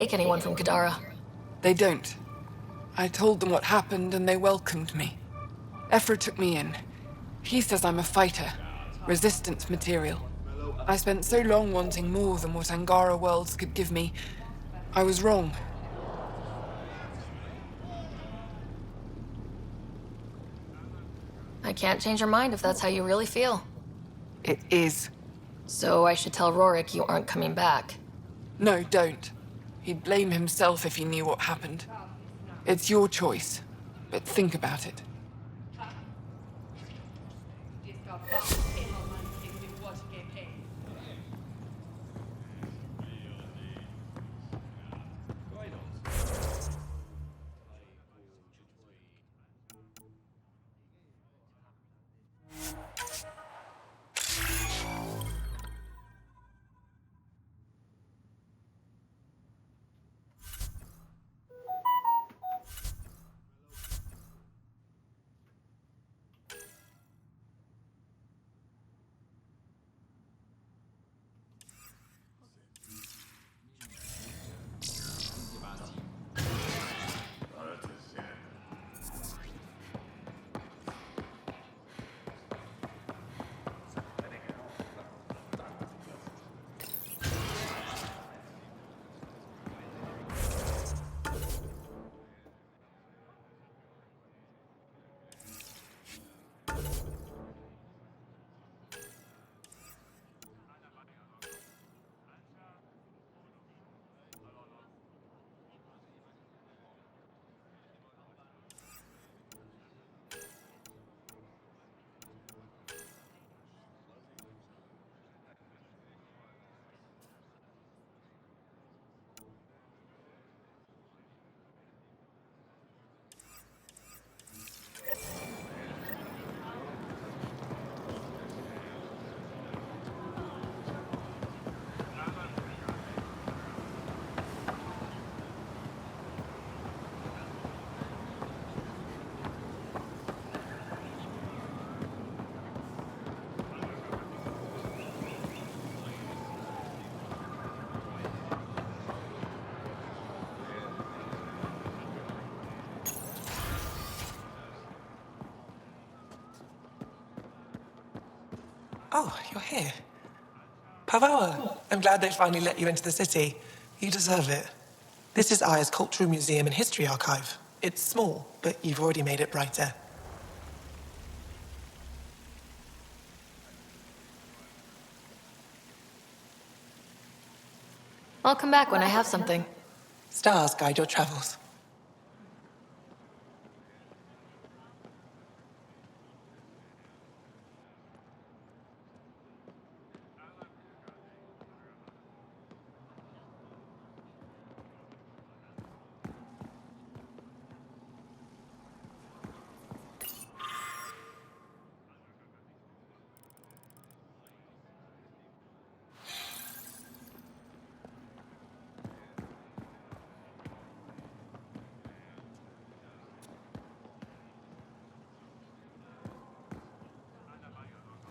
Take anyone from Kadara. They don't. I told them what happened and they welcomed me. Ephra took me in. He says I'm a fighter. Resistance material. I spent so long wanting more than what Angara Worlds could give me. I was wrong. I can't change your mind if that's how you really feel. It is. So I should tell Rorik you aren't coming back. No, don't. He'd blame himself if he knew what happened. It's your choice, but think about it. Oh, you're here. Pavawa, I'm glad they finally let you into the city. You deserve it. This is Aya's Cultural Museum and History Archive. It's small, but you've already made it brighter. I'll come back when I have something. Stars guide your travels.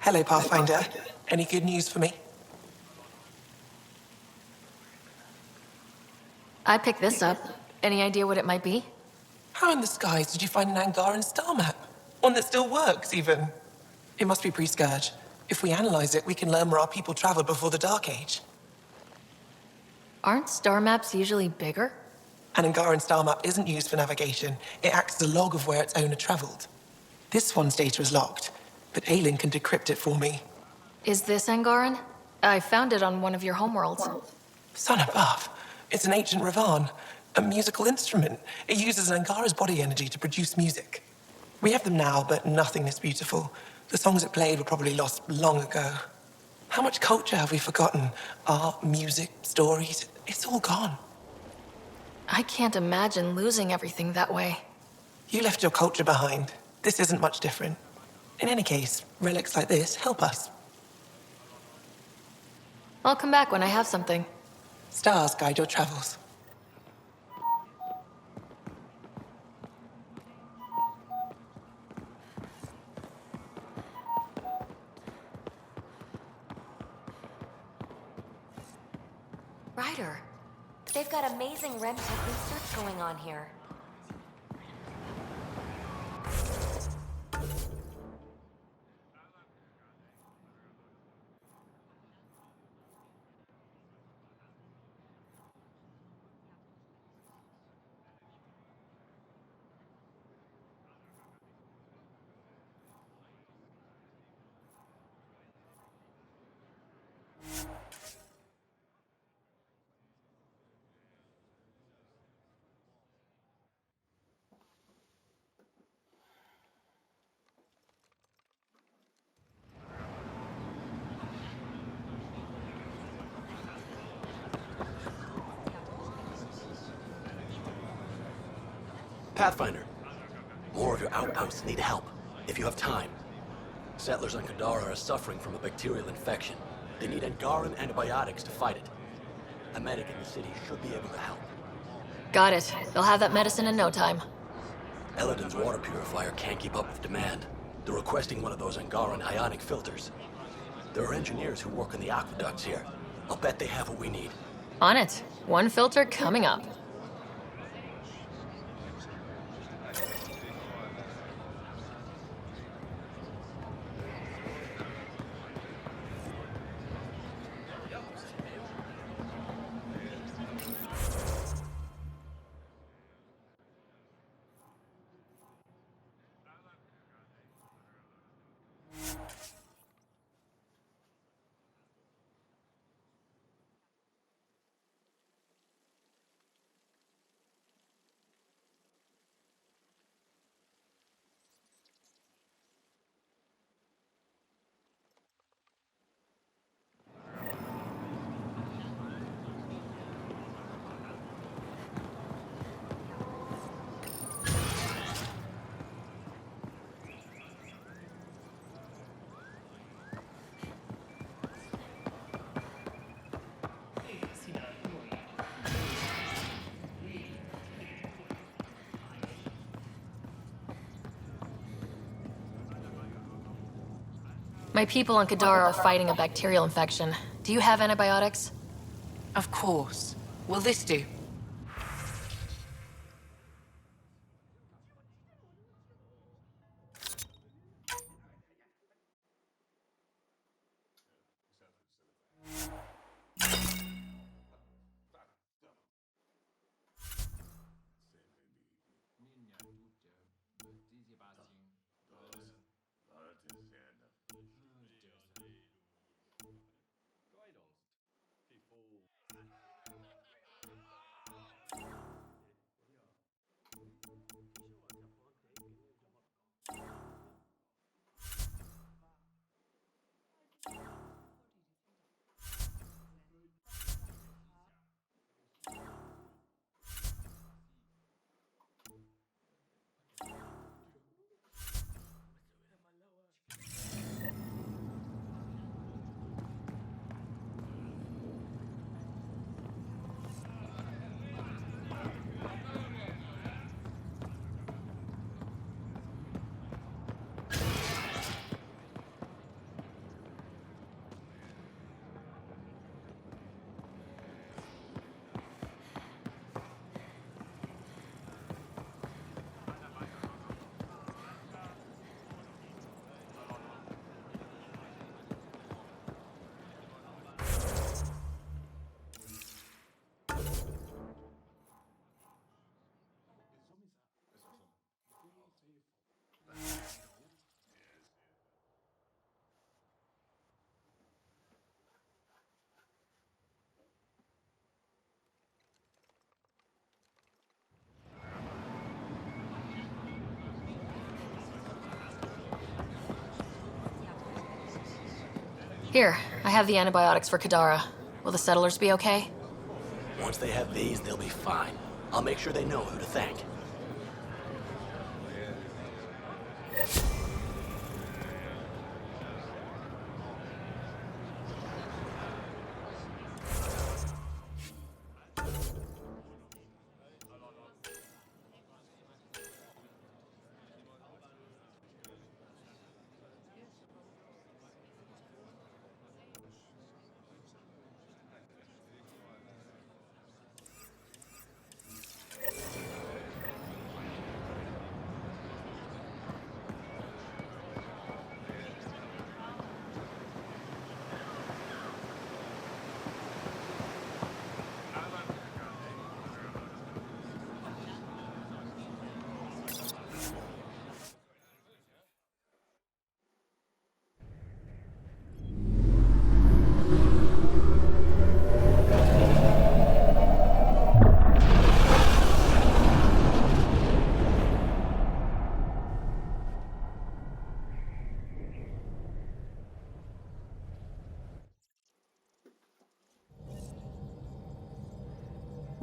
Hello, Pathfinder. Any good news for me? I picked this up. Any idea what it might be? How in the skies did you find an Angaran star map? One that still works, even. It must be pre-Scourge. If we analyze it, we can learn where our people traveled before the Dark Age. Aren't star maps usually bigger? An Angaran star map isn't used for navigation. It acts as a log of where its owner traveled. This one's data is locked, but Aelin can decrypt it for me. Is this Angaran? I found it on one of your homeworlds. Son above. It's an ancient Ravan, a musical instrument. It uses Angara's body energy to produce music. We have them now, but nothing this beautiful. The songs it played were probably lost long ago. How much culture have we forgotten? Art, music, stories, it's all gone. I can't imagine losing everything that way. You left your culture behind. This isn't much different. In any case, relics like this help us. I'll come back when I have something. Stars guide your travels. Ryder, they've got amazing Interesting red tech research going on here. Pathfinder, more of your outposts need help, if you have time. Settlers on Kadara are suffering from a bacterial infection. They need Angaran antibiotics to fight it. A medic in the city should be able to help. Got it. They'll have that medicine in no time. Eladin's water purifier can't keep up with demand. They're requesting one of those Angaran ionic filters. There are engineers who work on the aqueducts here. I'll bet they have what we need. On it. One filter coming up. My people on Kadara are fighting a bacterial infection. Do you have antibiotics? Of course. Will this do? Here, I have the antibiotics for Kadara. Will the settlers be okay? Once they have these, they'll be fine. I'll make sure they know who to thank.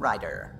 rider.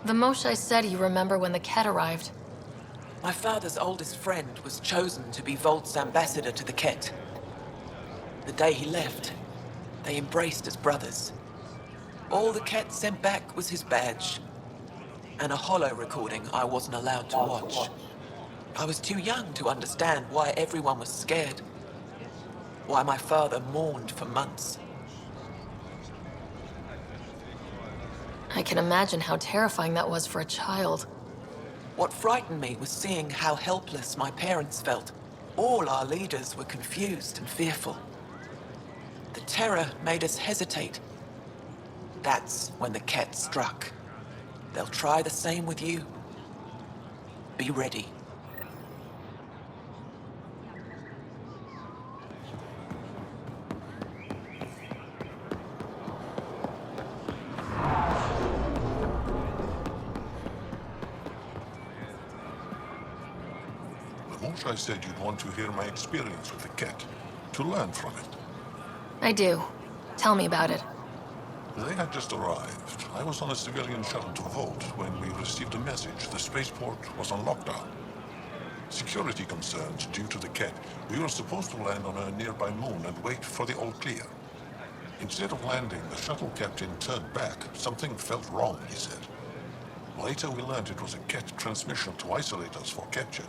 The Moshae said you remember when the Ket arrived. My father's oldest friend was chosen to be Volt's ambassador to the Ket. The day he left, they embraced as brothers. All the Ket sent back was his badge, and a holo recording I wasn't allowed to watch. I was too young to understand why everyone was scared, why my father mourned for months. I can imagine how terrifying that was for a child. What frightened me was seeing how helpless my parents felt. All our leaders were confused and fearful. The terror made us hesitate. That's when the Ket struck. They'll try the same with you. Be ready. I said you'd want to hear my experience with the Ket, to learn from it. I do. Tell me about it. They had just arrived. I was on a civilian shuttle to Volt when we received a message the spaceport was on lockdown. Security concerns due to the Ket. We were supposed to land on a nearby moon and wait for the all clear. Instead of landing, the shuttle captain turned back. Something felt wrong, he said. Later we learned it was a Ket transmission to isolate us for capture.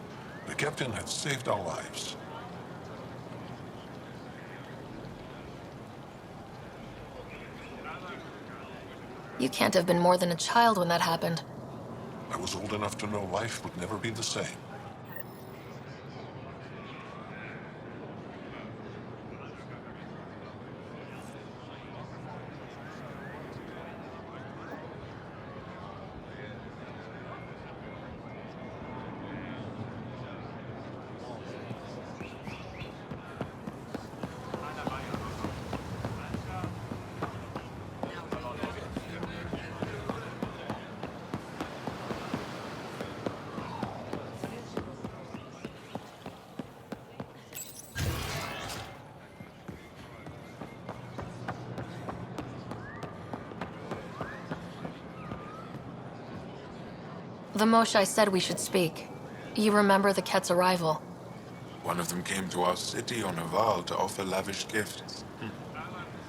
The captain had saved our lives. You can't have been more than a child when that happened. I was old enough to know life would never be the same. The Moshae said we should speak. You remember the Ket's arrival? One of them came to our city on a Val to offer lavish gifts.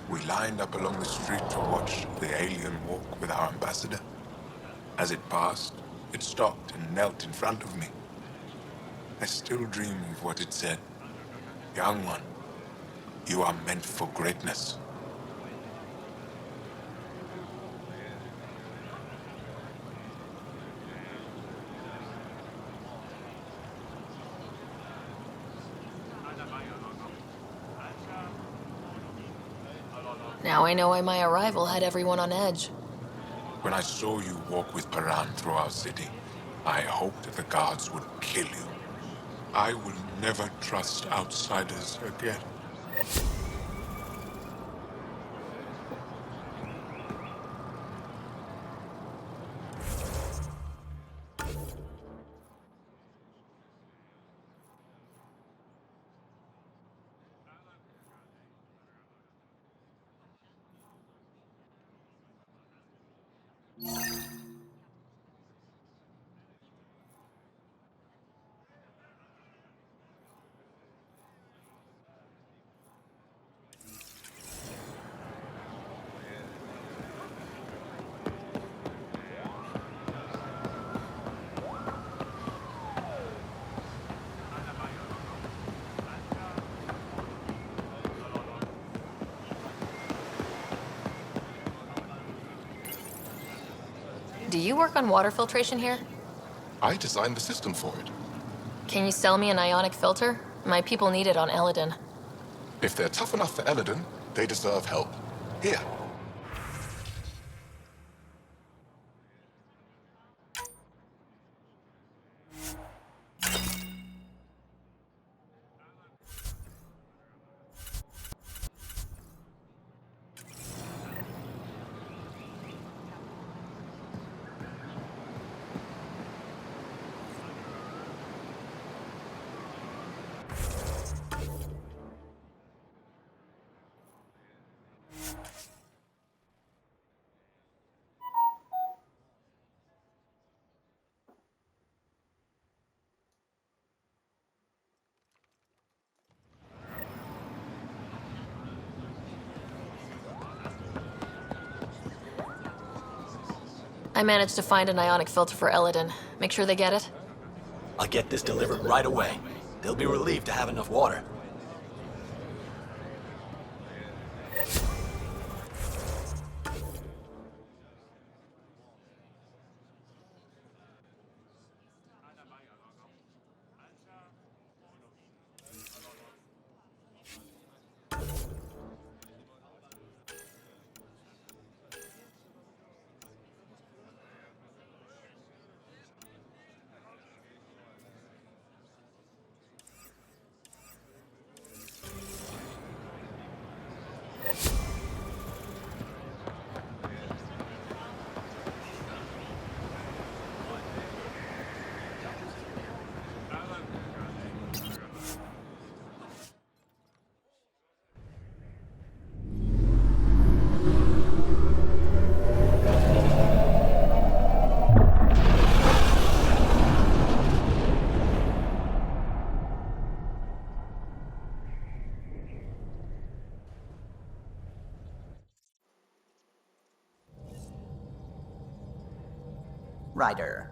We lined up along the street to watch the alien walk with our ambassador. As it passed, it stopped and knelt in front of me. I still dream of what it said. Young one, you are meant for greatness. Now I know why my arrival had everyone on edge. When I saw you walk with Paran through our city, I hoped the guards would kill you. I will never trust outsiders again. Do you work on water filtration here? I designed the system for it. Can you sell me an ionic filter? My people need it on Eladin. If they're tough enough for Eladin, they deserve help. Here. I managed to find an ionic filter for Eladin. Make sure they get it. I'll get this delivered right away. They'll be relieved to have enough water. Ryder.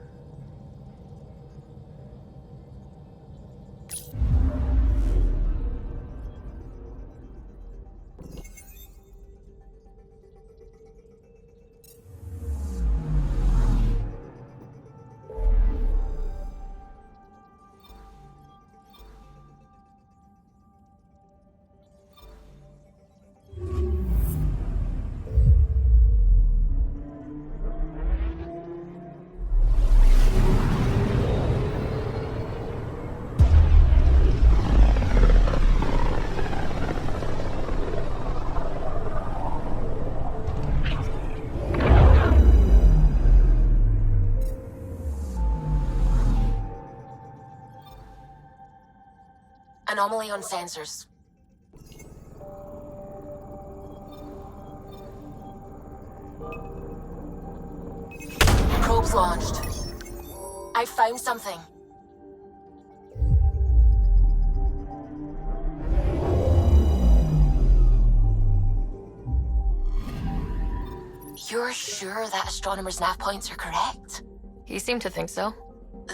Anomaly on sensors. Probes launched. I found something. You're sure that astronomer's nav points are correct? He seemed to think so.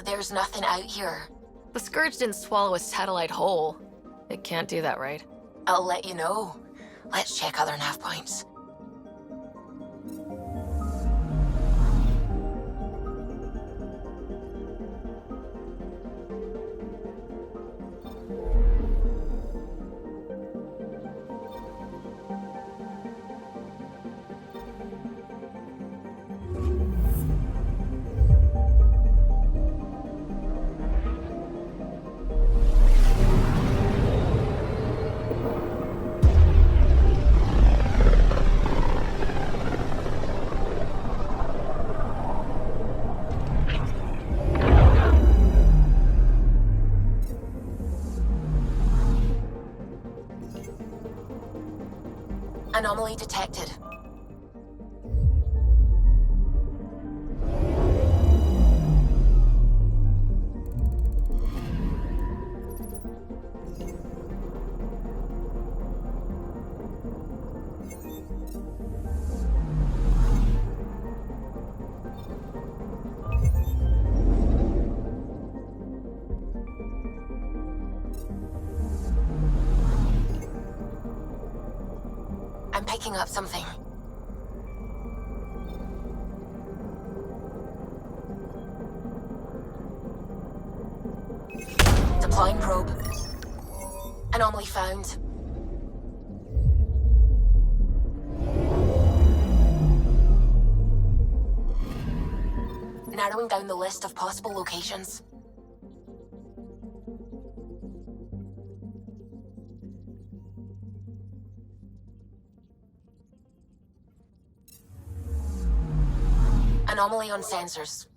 There's nothing out here. The Scourge didn't swallow a satellite whole. It can't do that, right? I'll let you know. Let's check other nav points. Anomaly detected. I'm picking up something. Deploying probe. Anomaly found. Narrowing down the list of possible locations. Anomaly on sensors.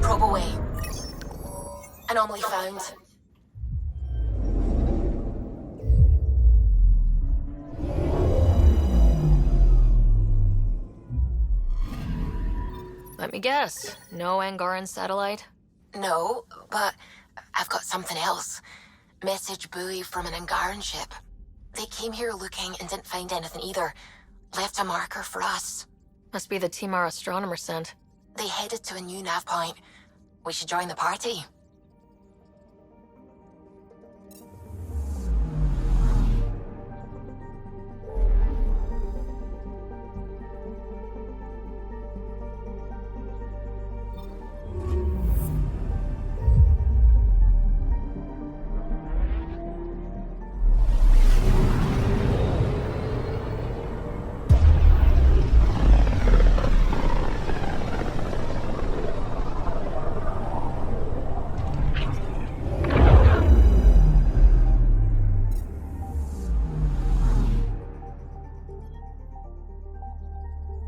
Probe away. Anomaly found. Let me guess. No Angaran satellite? No, but I've got something else. Message buoy from an Angaran ship. They came here looking and didn't find anything either. Left a marker for us. Must be the team our astronomer sent. They headed to a new nav point. We should join the party.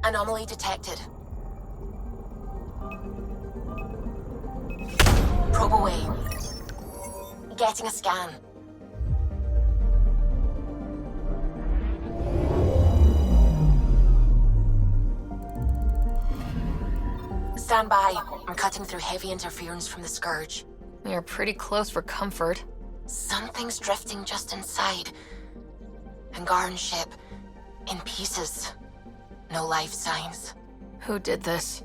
Anomaly detected. Probe away. Getting a scan. Stand by. I'm cutting through heavy interference from the Scourge. You're pretty close for comfort. Something's drifting just inside. Angaran ship. In pieces. No life signs. Who did this?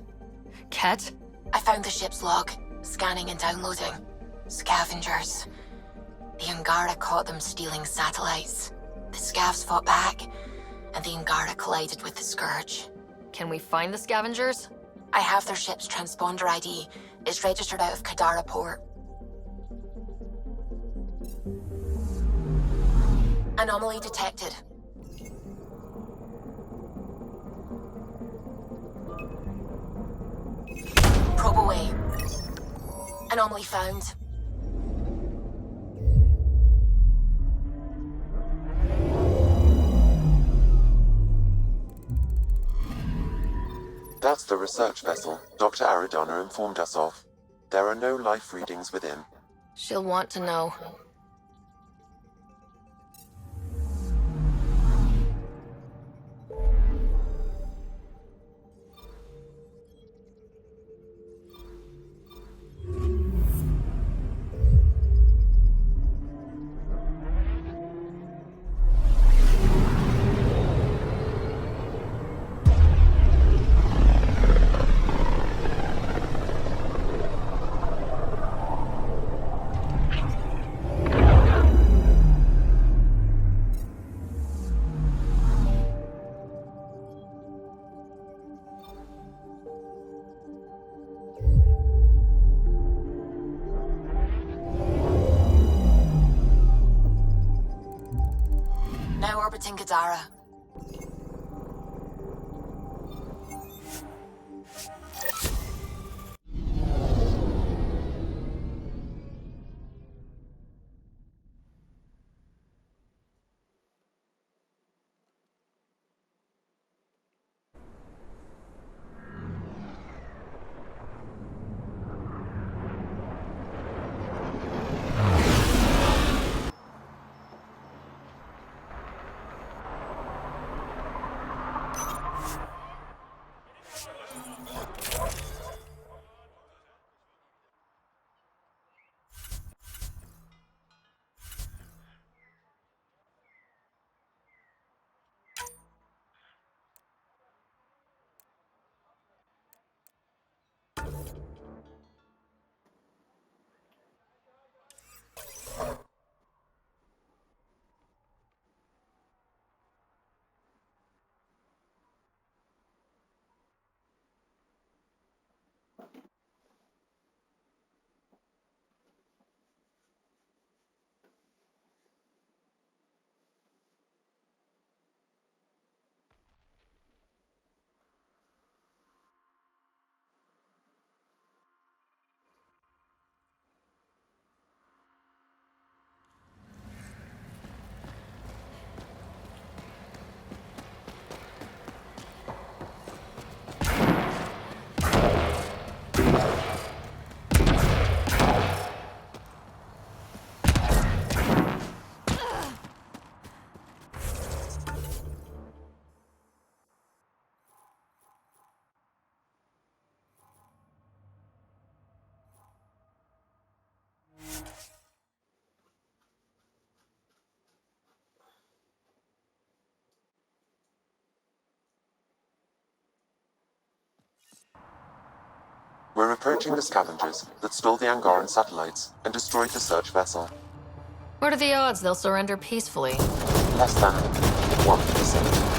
Ket? I found the ship's log. Scanning and downloading. Scavengers. The Angara caught them stealing satellites. The Scavs fought back, and the Angara collided with the Scourge. Can we find the scavengers? I have their ship's transponder ID. It's registered out of Kadara port. Anomaly detected. Probe away. Anomaly found. That's the research vessel Dr. Aridana informed us of. There are no life readings within. She'll want to know. Now orbiting Kadara. We're approaching the scavengers that stole the Angaran satellites and destroyed the search vessel. What are the odds they'll surrender peacefully? Less than 1%.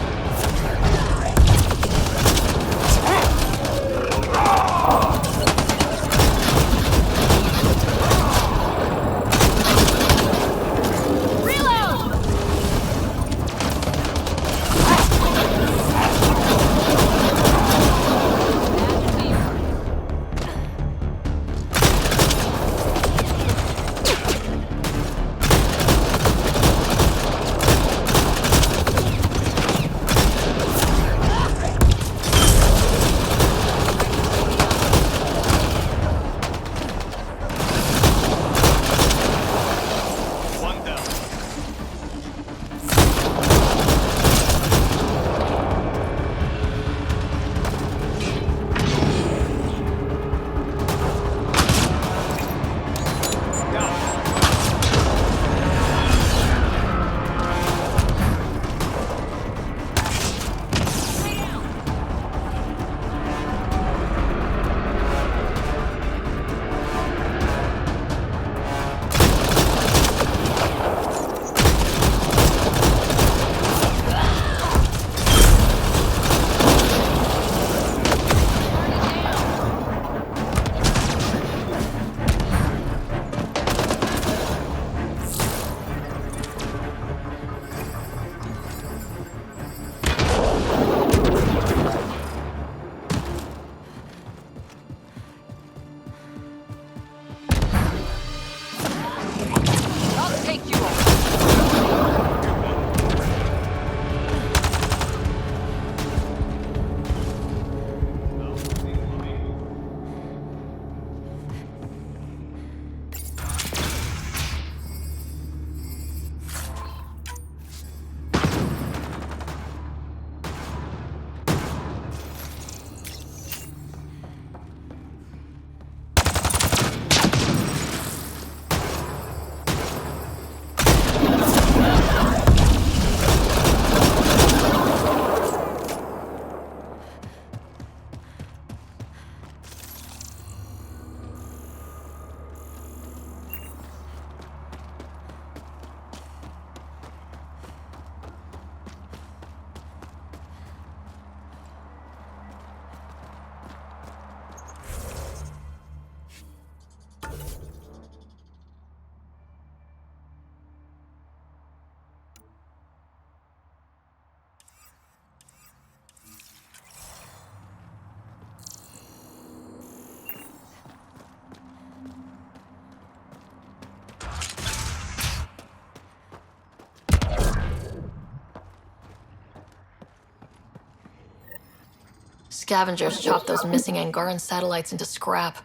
Scavengers chop those missing Angaran satellites into scrap.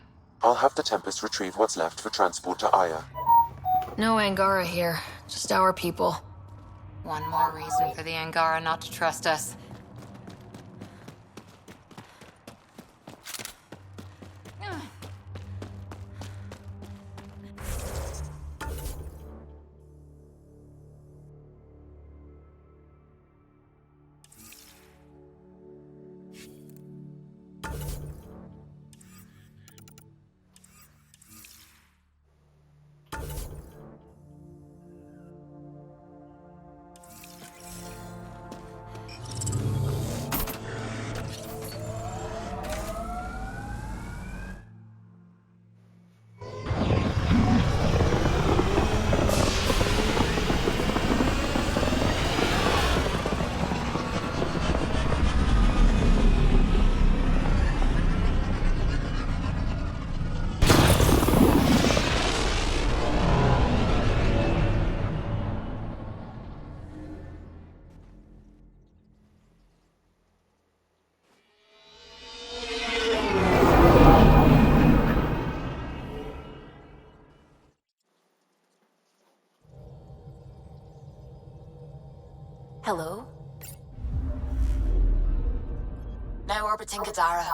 I'll have the Tempest retrieve what's left for transport to Aya. No Angara here, just our people. One more reason for the Angara not to trust us. Hello? Now orbiting Gadara.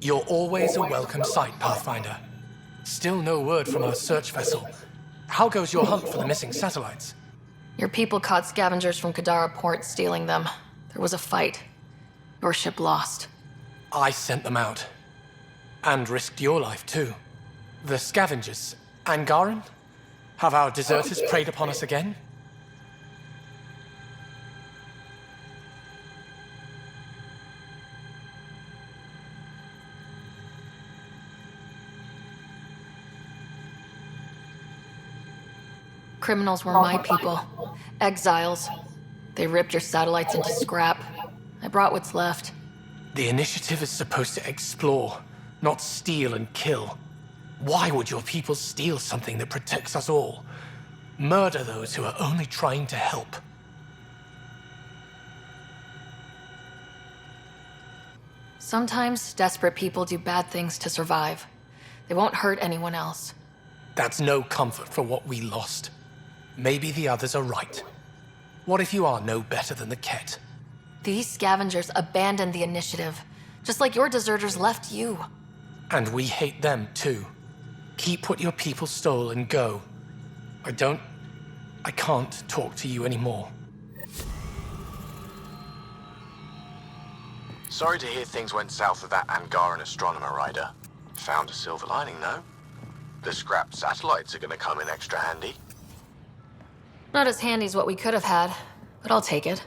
You're always a welcome sight, Pathfinder. Still no word from our search vessel. How goes your hunt for the missing satellites? Your people caught scavengers from Kadara port stealing them. There was a fight. Your ship lost. I sent them out. And risked your life, too. The scavengers. Angaran? Have our deserters preyed upon us again? Criminals were my people. Exiles. They ripped your satellites into scrap. I brought what's left. The initiative is supposed to explore, not steal and kill. Why would your people steal something that protects us all? Murder those who are only trying to help. Sometimes desperate people do bad things to survive. They won't hurt anyone else. That's no comfort for what we lost. Maybe the others are right. What if you are no better than the Ket? These scavengers abandoned the initiative, just like your deserters left you. And we hate them too. Keep what your people stole and go. I can't talk to you anymore. Sorry to hear things went south with that Angaran astronomer rider. Found a silver lining, though. The scrapped satellites are gonna come in extra handy. Not as handy as what we could have had, but I'll take it.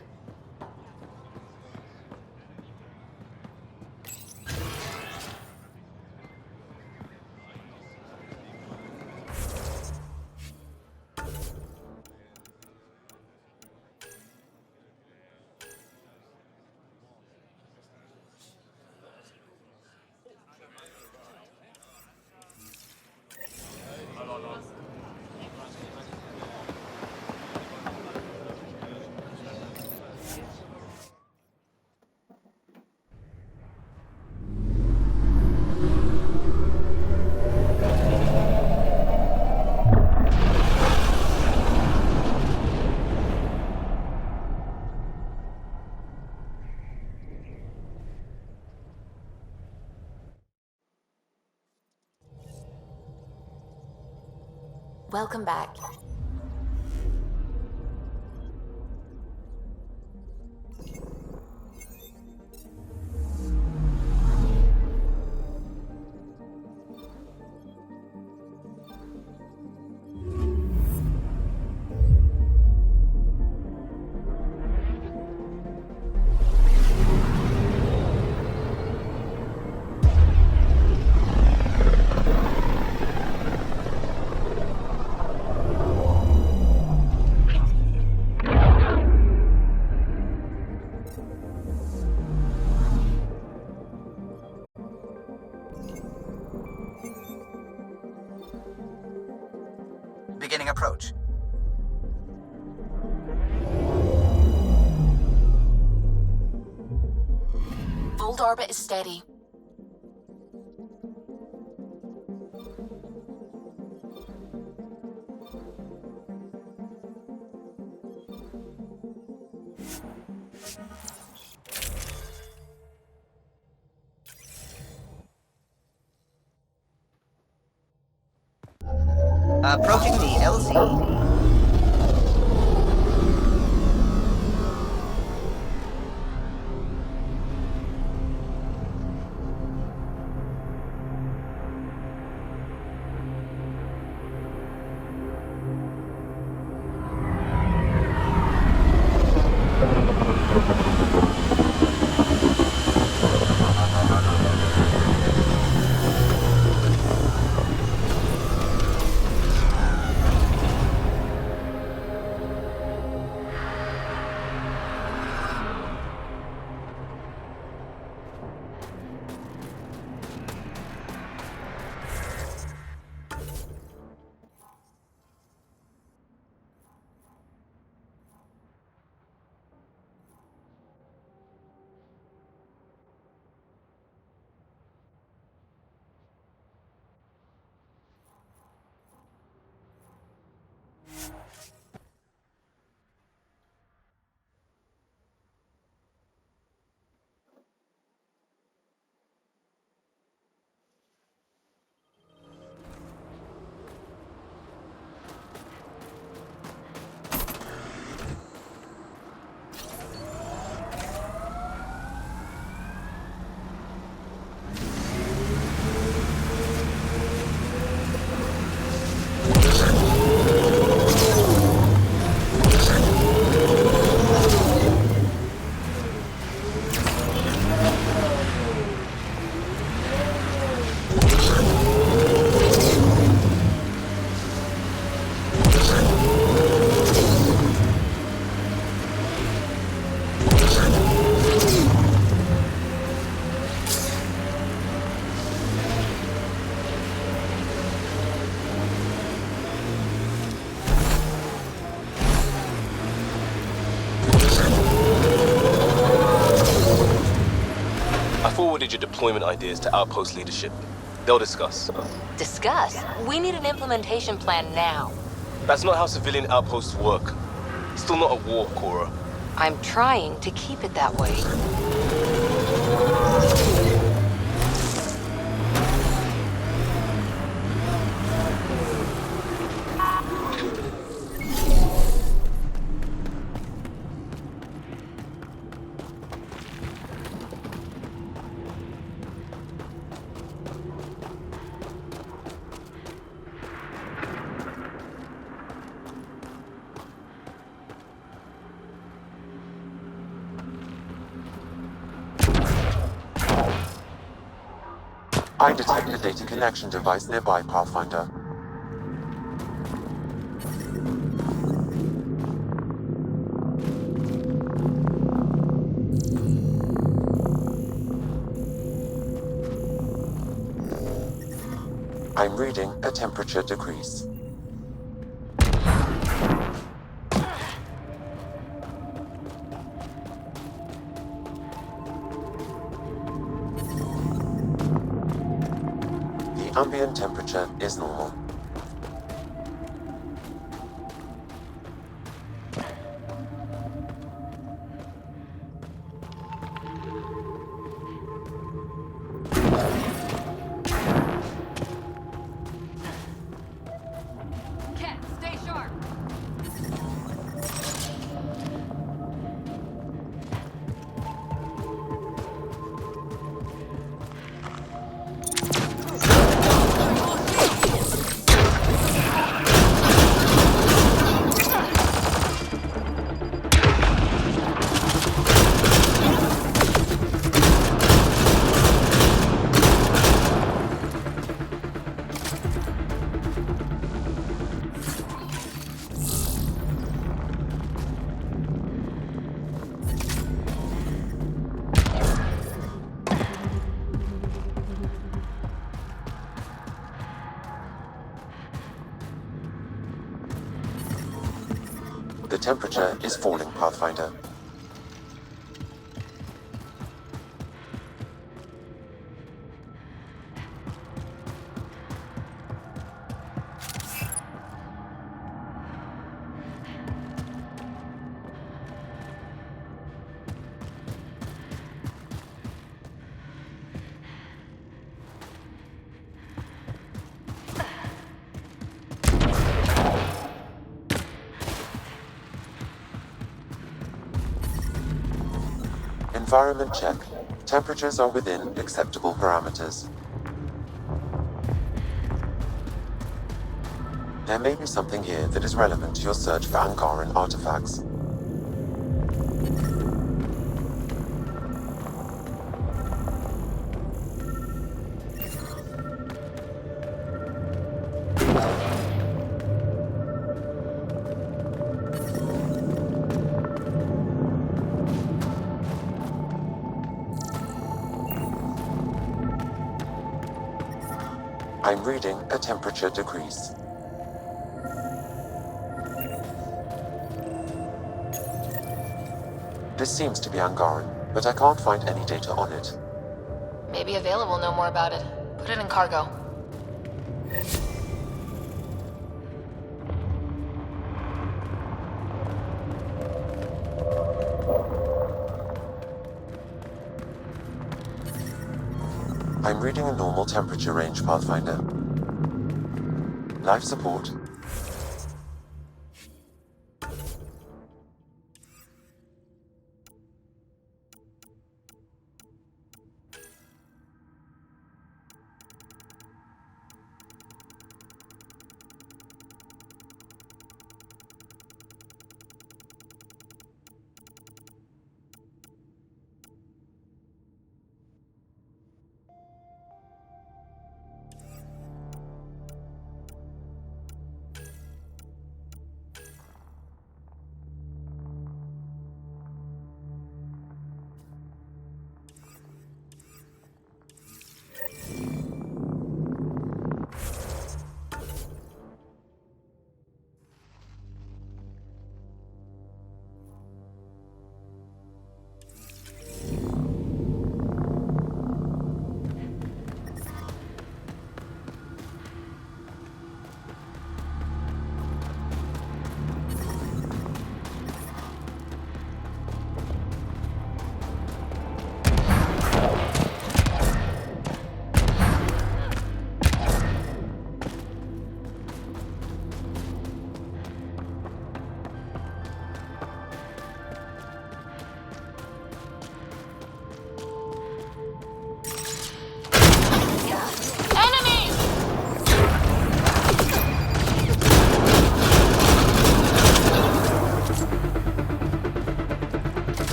Welcome back. Beginning approach. Fold orbit is steady. Approaching the LZ. forwarded your deployment ideas to Outpost leadership. They'll discuss. Discuss? We need an implementation plan now. That's not how civilian outposts work. It's still not a war, Cora. I'm trying to keep it that way. I detect a data connection device nearby, Pathfinder. I'm reading a temperature decrease. The ambient temperature is normal. Cat, stay sharp. The temperature is falling, Pathfinder. Environment check. Temperatures are within acceptable parameters. There may be something here that is relevant to your search for Angaran artifacts. I'm reading a temperature decrease. This seems to be Angaran, but I can't find any data on it. Maybe Available will know more about it. Put it in cargo. I'm reading a normal temperature range, Pathfinder. Life support.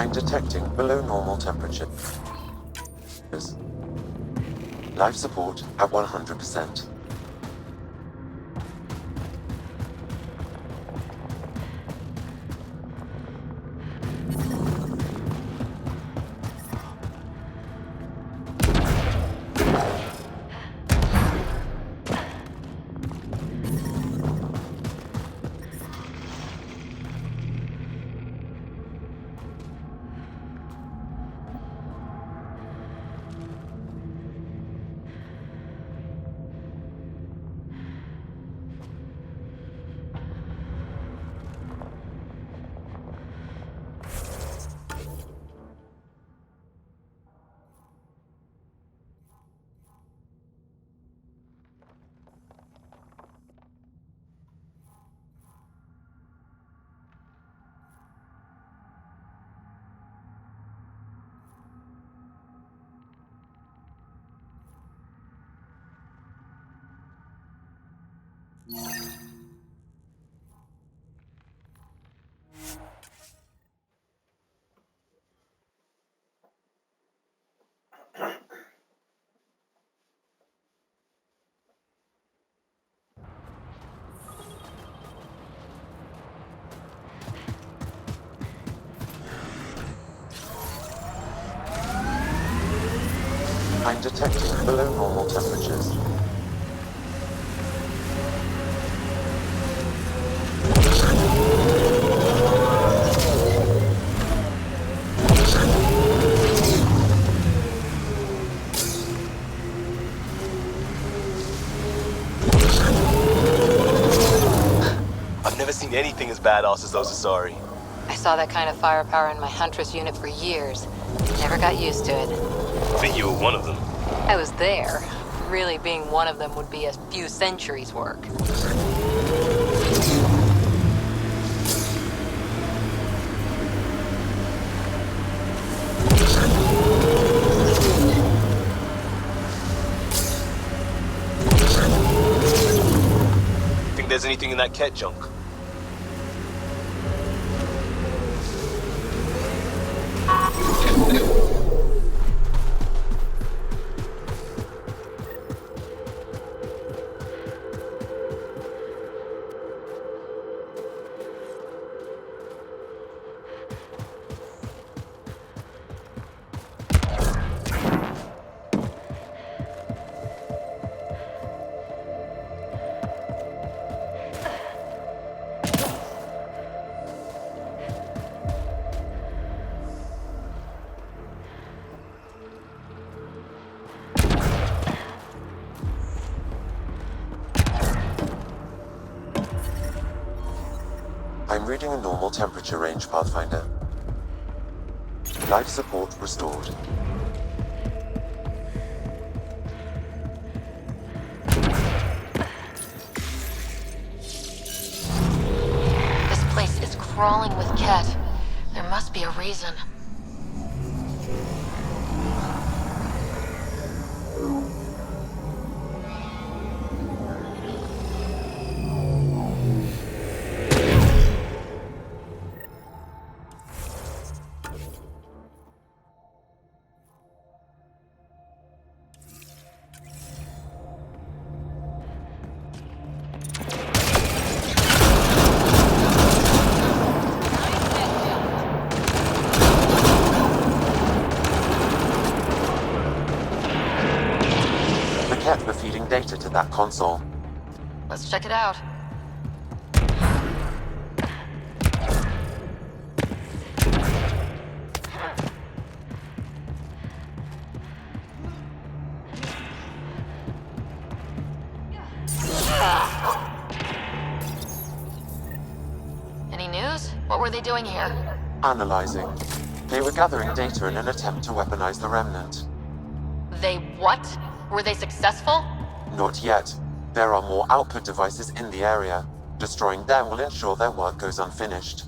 I'm detecting below normal temperatures. Life support at 100%. I'm detecting below normal temperatures. I've never seen anything as badass as those Asari. I saw that kind of firepower in my Huntress unit for years. Never got used to it. I think you were one of them. I was there. Really being one of them would be a few centuries' work. Think there's anything in that Ket junk? I'm reading a normal temperature range, Pathfinder. Life support restored. This place is crawling with Ket. There must be a reason. The Ket were feeding data to that console. Let's check it out. Any news? What were they doing here? Analyzing. They were gathering data in an attempt to weaponize the Remnant. They what? Were they successful? Not yet. There are more output devices in the area. Destroying them will ensure their work goes unfinished.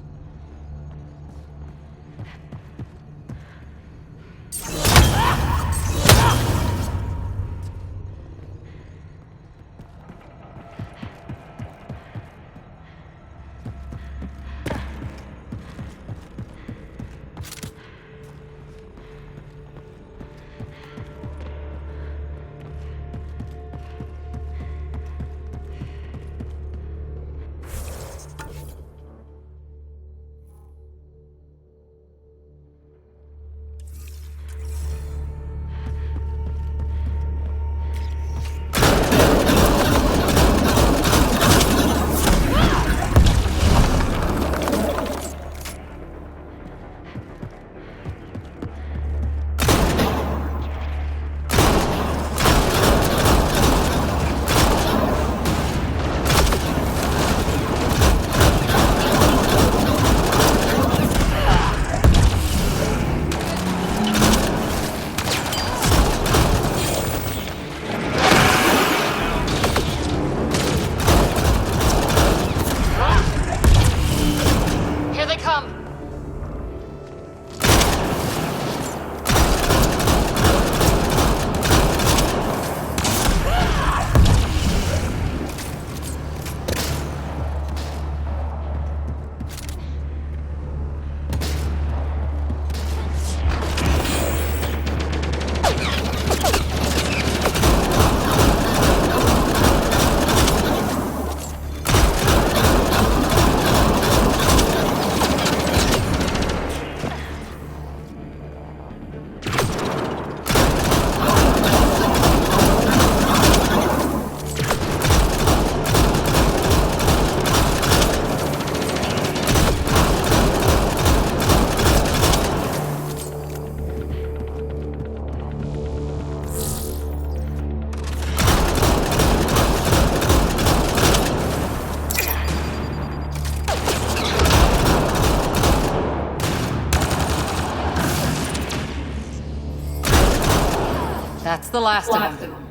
That's the last of them.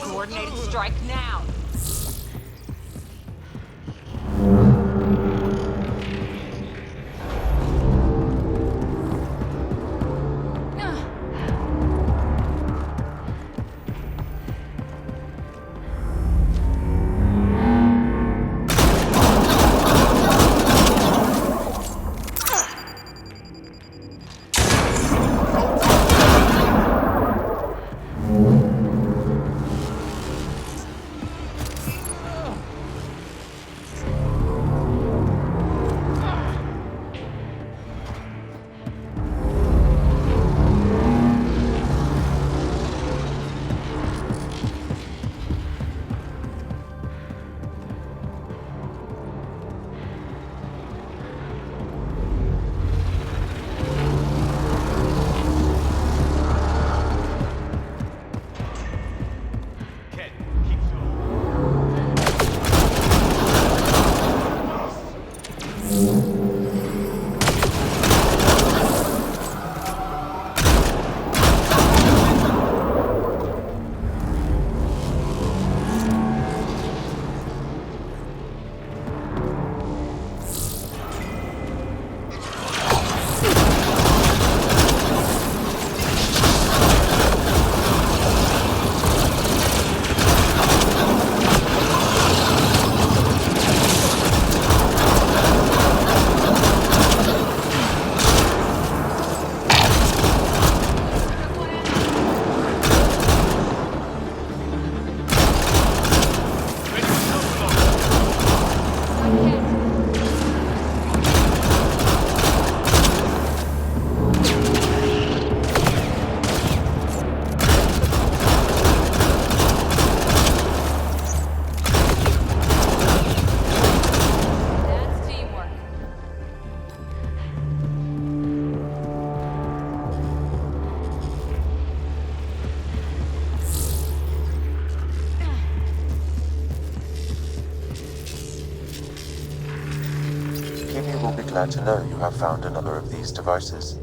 Coordinated strike now! Will be glad to know you have found another of these devices.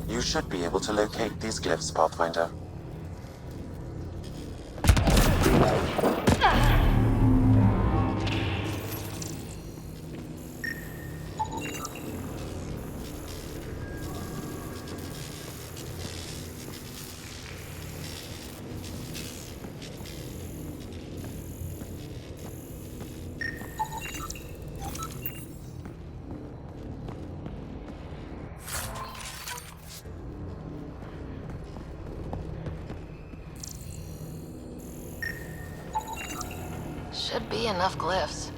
You should be able to locate these glyphs, Pathfinder. Should be enough glyphs.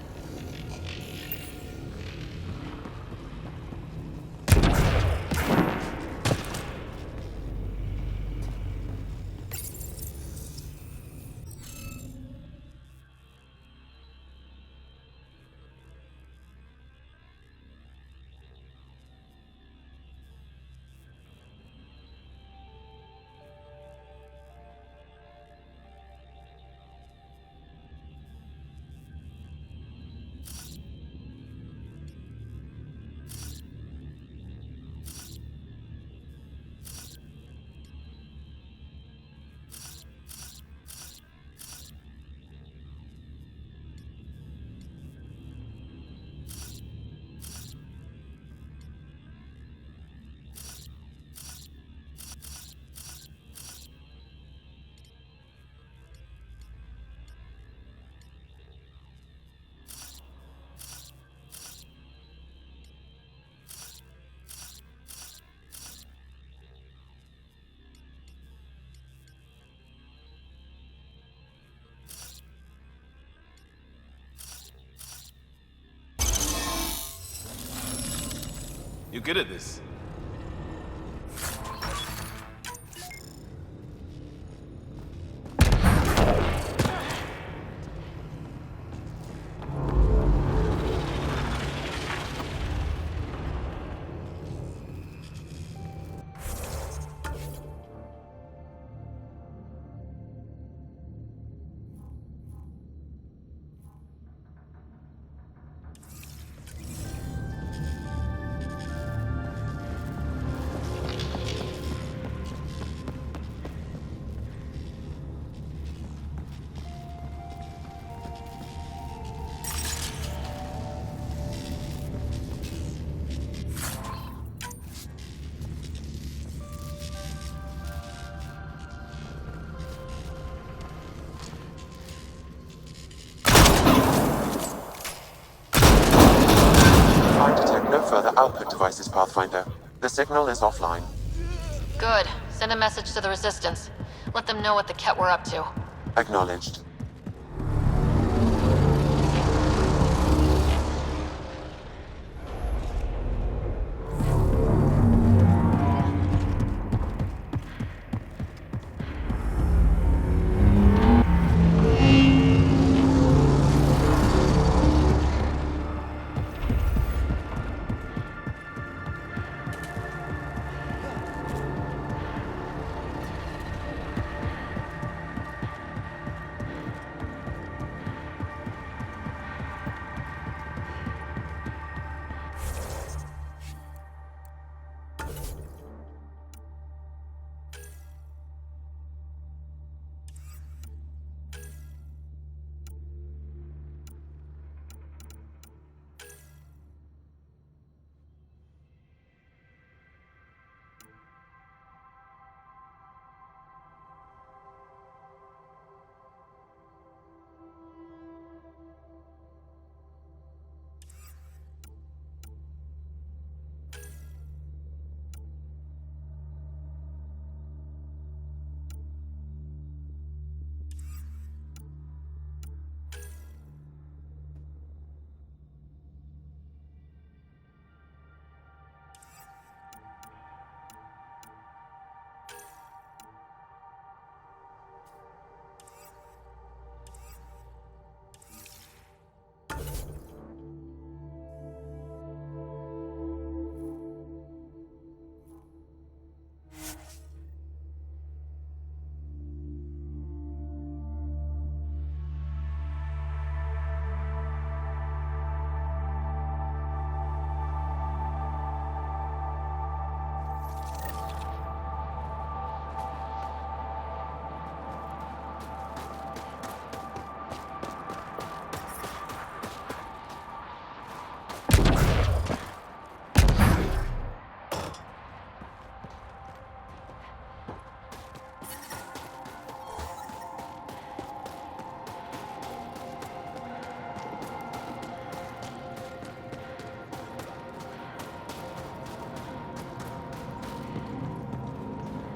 You're good at this. No further output devices, Pathfinder. The signal is offline. Good. Send a message to the Resistance. Let them know what the Ket were up to. Acknowledged.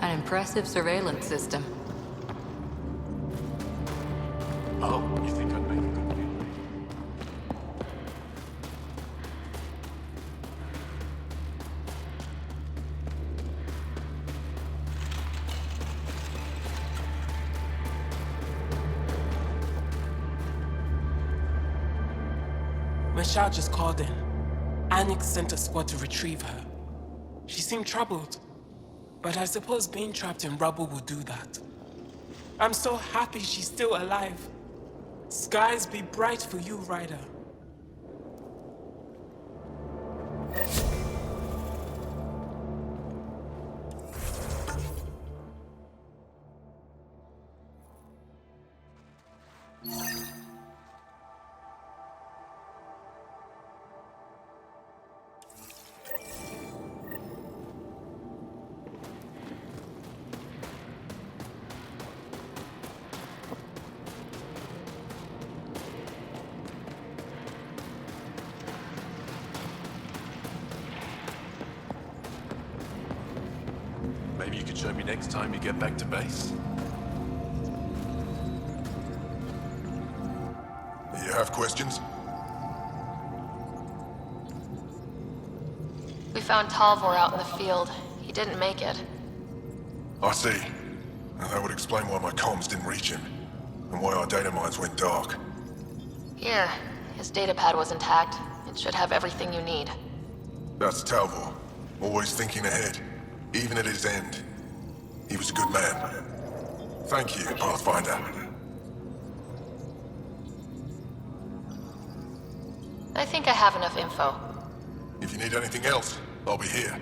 An impressive surveillance system. Oh, you think I'd make a good video? Bashar just called in. Anix sent a squad to retrieve her. She seemed troubled, but I suppose being trapped in rubble will do that. I'm so happy she's still alive. Skies be bright for you, Ryder. Maybe you could show me next time you get back to base? You have questions? We found Talvor out in the field. He didn't make it. I see. And that would explain why my comms didn't reach him, and why our data mines went dark. Here, his datapad was intact. It should have everything you need. That's Talvor, always thinking ahead, even at his end. He was a good man. Thank you, Pathfinder. I think I have enough info. If you need anything else, I'll be here.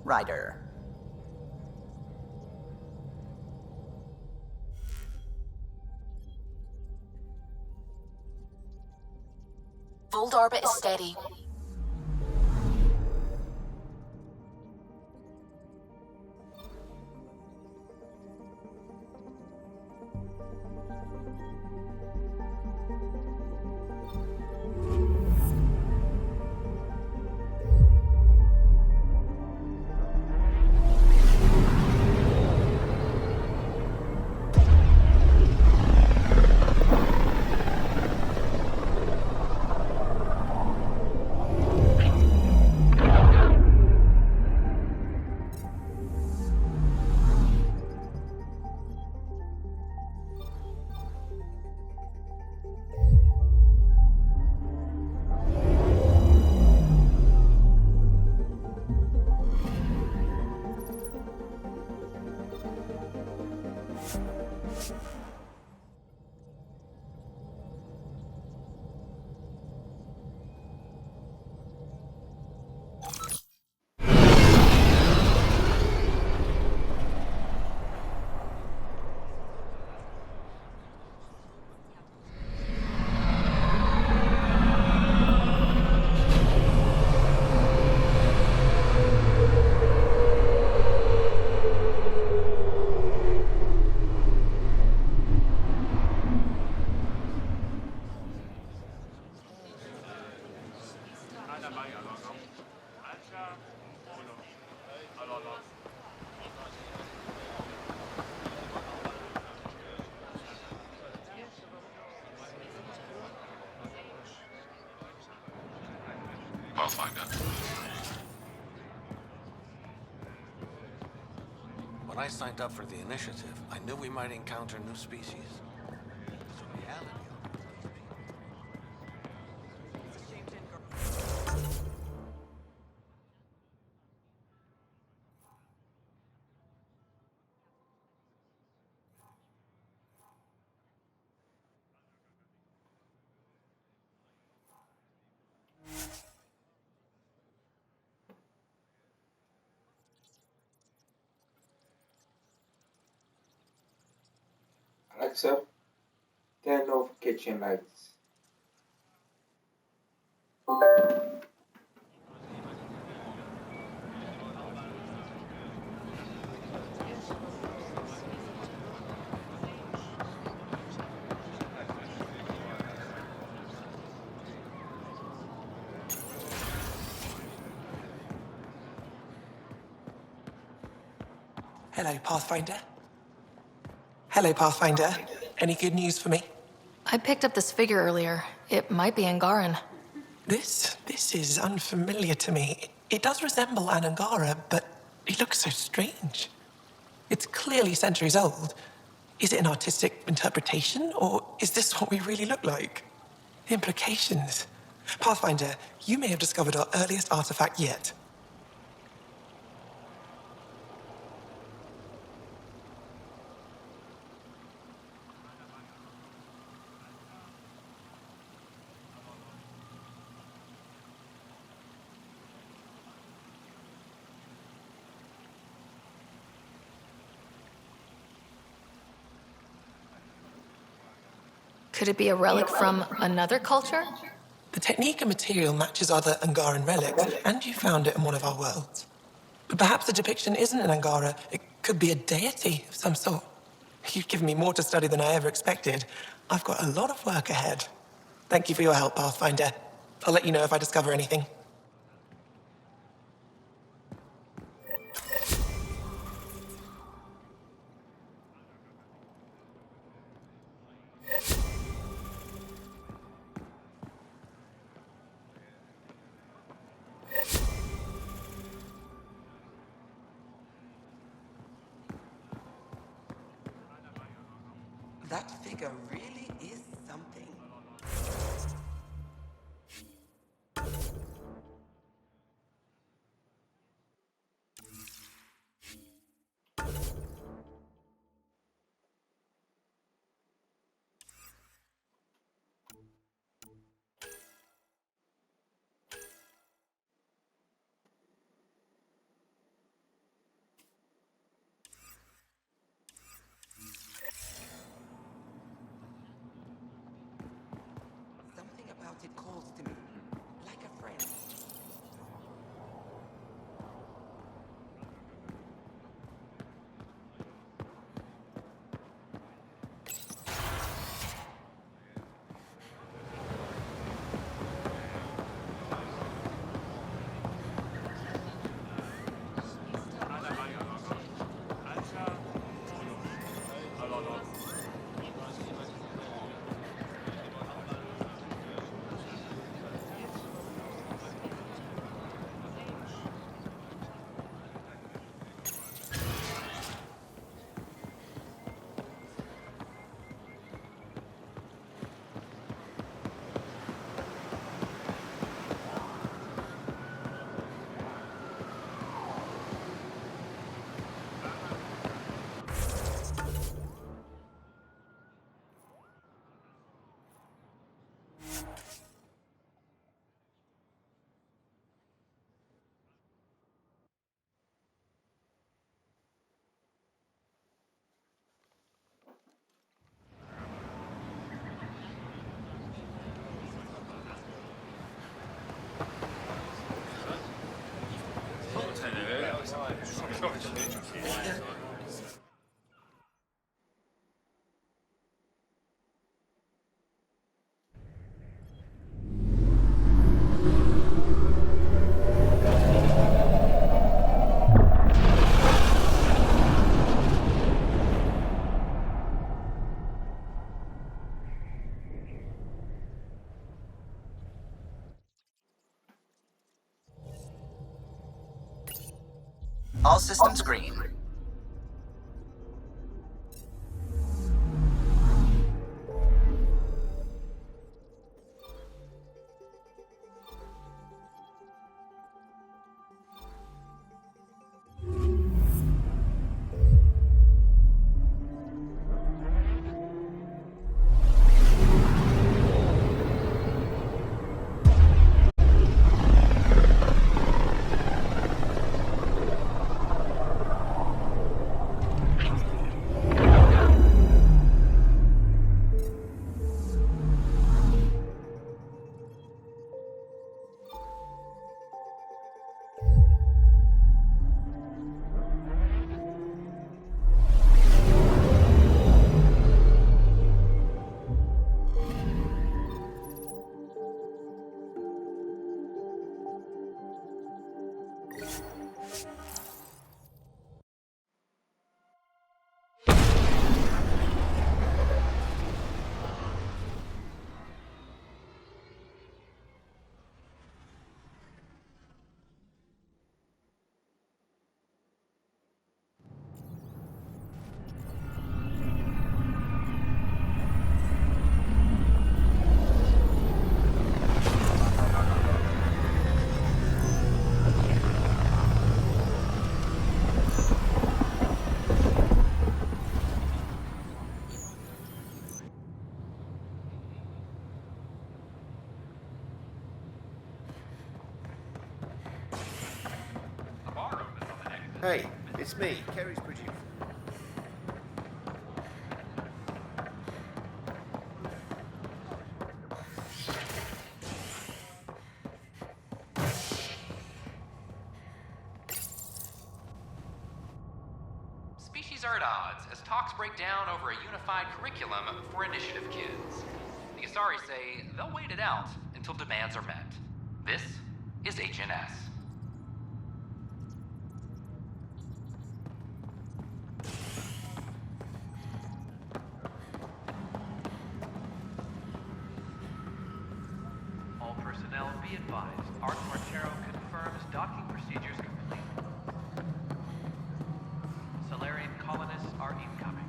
Ryder. Fold orbit is steady. Pathfinder. When I signed up for the initiative, I knew we might encounter new species. The reality Alexa, turn off kitchen lights. Hello, Pathfinder. Hello, Pathfinder. Any good news for me? I picked up this figure earlier. It might be Angaran. This is unfamiliar to me. It does resemble an Angara, but it looks so strange. It's clearly centuries old. Is it an artistic interpretation, or is this what we really look like? The implications. Pathfinder, you may have discovered our earliest artifact yet. Could it be a relic from another culture? The technique and material matches other Angaran relics, and you found it in one of our worlds. But perhaps the depiction isn't an Angara. It could be a deity of some sort. You've given me more to study than I ever expected. I've got a lot of work ahead. Thank you for your help, Pathfinder. I'll let you know if I discover anything. That figure really is something. Something about it calls to me, like a friend. All systems green. Hey, it's me, Kerry's producer. Species are at odds as talks break down over a unified curriculum for initiative kids. The Asari say they'll wait it out until demands are met. This is HNS. All personnel be advised. Art Marchero confirms docking procedures complete. Solarian colonists are incoming.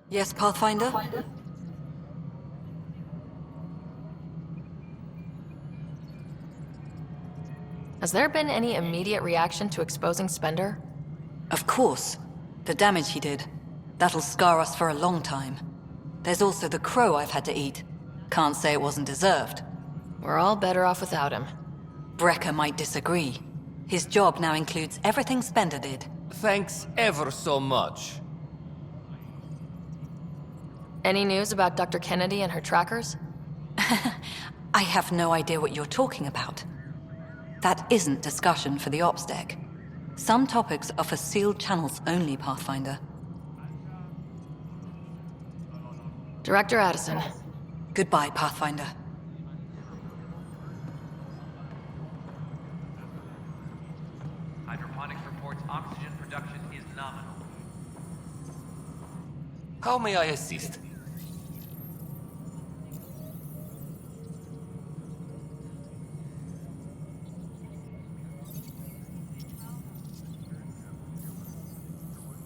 Yes, Pathfinder? Has there been any immediate reaction to exposing Spender? Of course. The damage he did. That'll scar us for a long time. There's also the crow I've had to eat. Can't say it wasn't deserved. We're all better off without him. Brecker might disagree. His job now includes everything Spender did. Thanks ever so much. Any news about Dr. Kennedy and her trackers? I have no idea what you're talking about. That isn't discussion for the ops deck. Some topics are for sealed channels only, Pathfinder. Director Addison. Goodbye, Pathfinder. Hydroponics reports oxygen production is nominal. How may I assist?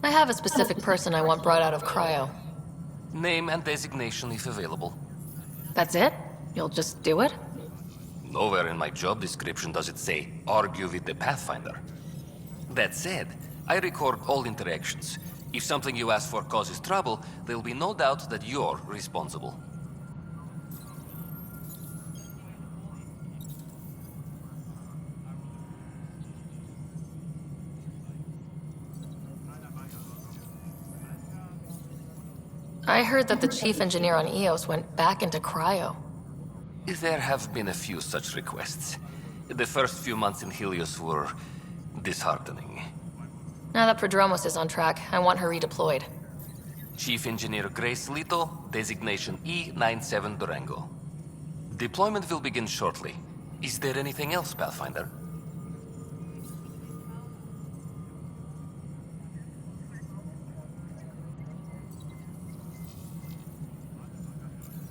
I have a specific person I want brought out of cryo. Name and designation if available. That's it? You'll just do it? Nowhere in my job description does it say, argue with the Pathfinder. That said, I record all interactions. If something you ask for causes trouble, there'll be no doubt that you're responsible. I heard that the chief engineer on Eos went back into cryo. There have been a few such requests. The first few months in Helios were disheartening. Now that Prodromos is on track, I want her redeployed. Chief Engineer Grace Lito, designation E97 Durango. Deployment will begin shortly. Is there anything else, Pathfinder?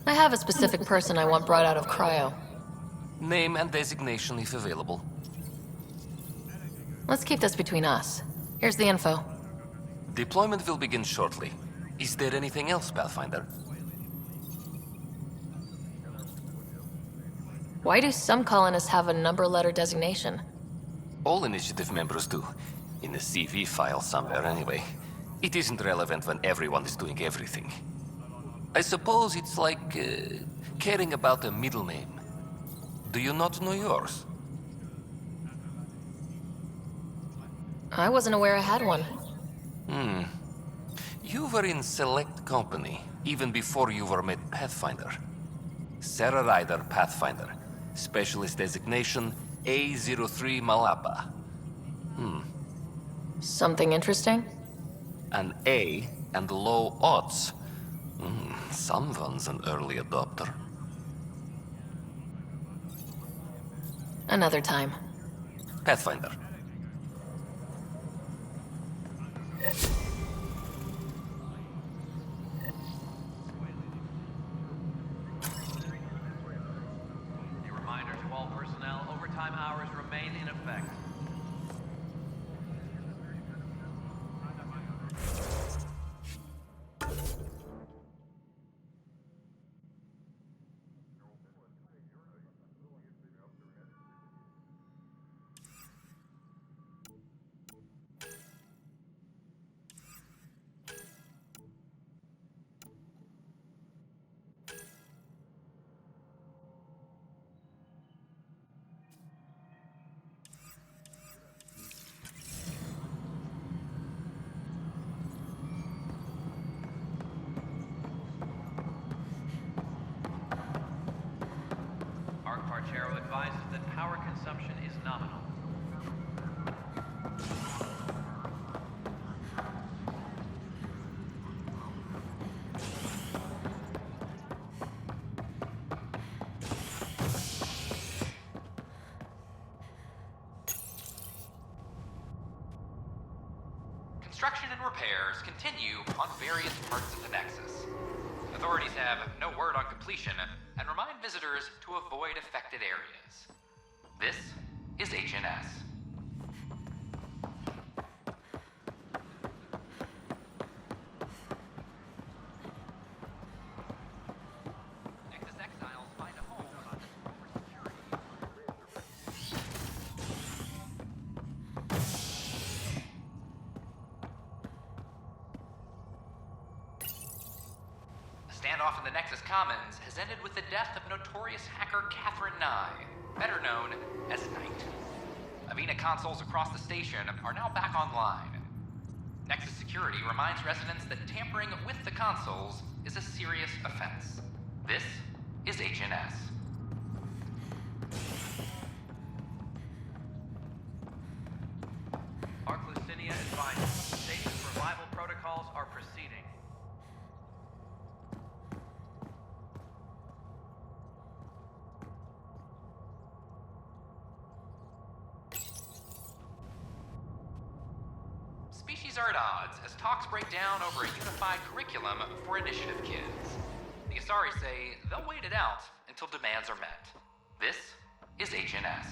I have a specific person I want brought out of cryo. Name and designation if available. Let's keep this between us. Here's the info. Deployment will begin shortly. Is there anything else, Pathfinder? Why do some colonists have a number letter designation? All Initiative members do. In a CV file somewhere, anyway. It isn't relevant when everyone is doing everything. I suppose it's like caring about a middle name. Do you not know yours? I wasn't aware I had one. You were in select company, even before you were made Pathfinder. Sarah Ryder, Pathfinder. Specialist designation, A03 Malapa. Something interesting? An A and low odds. Someone's an early adopter. Another time. Pathfinder. A reminder to all personnel, overtime hours remain in effect. Archparchero advises that power consumption is nominal. Construction and repairs continue on various parts of the Nexus. Authorities have no word on completion and remind visitors to avoid affected areas. This is HNS. Nexus exiles find a home on security. A standoff in the Nexus Commons has ended with the death of notorious hacker Catherine Nye, better known as Knight. Avena consoles across the station are now back online. Nexus Security reminds residents that tampering with the consoles is a serious offense. This is HNS. Arc Lucinia advises station's revival protocols are proceeding. Species are at odds as talks break down over a unified curriculum for initiative kids. The Asari say they'll wait it out until demands are met. This is HNS.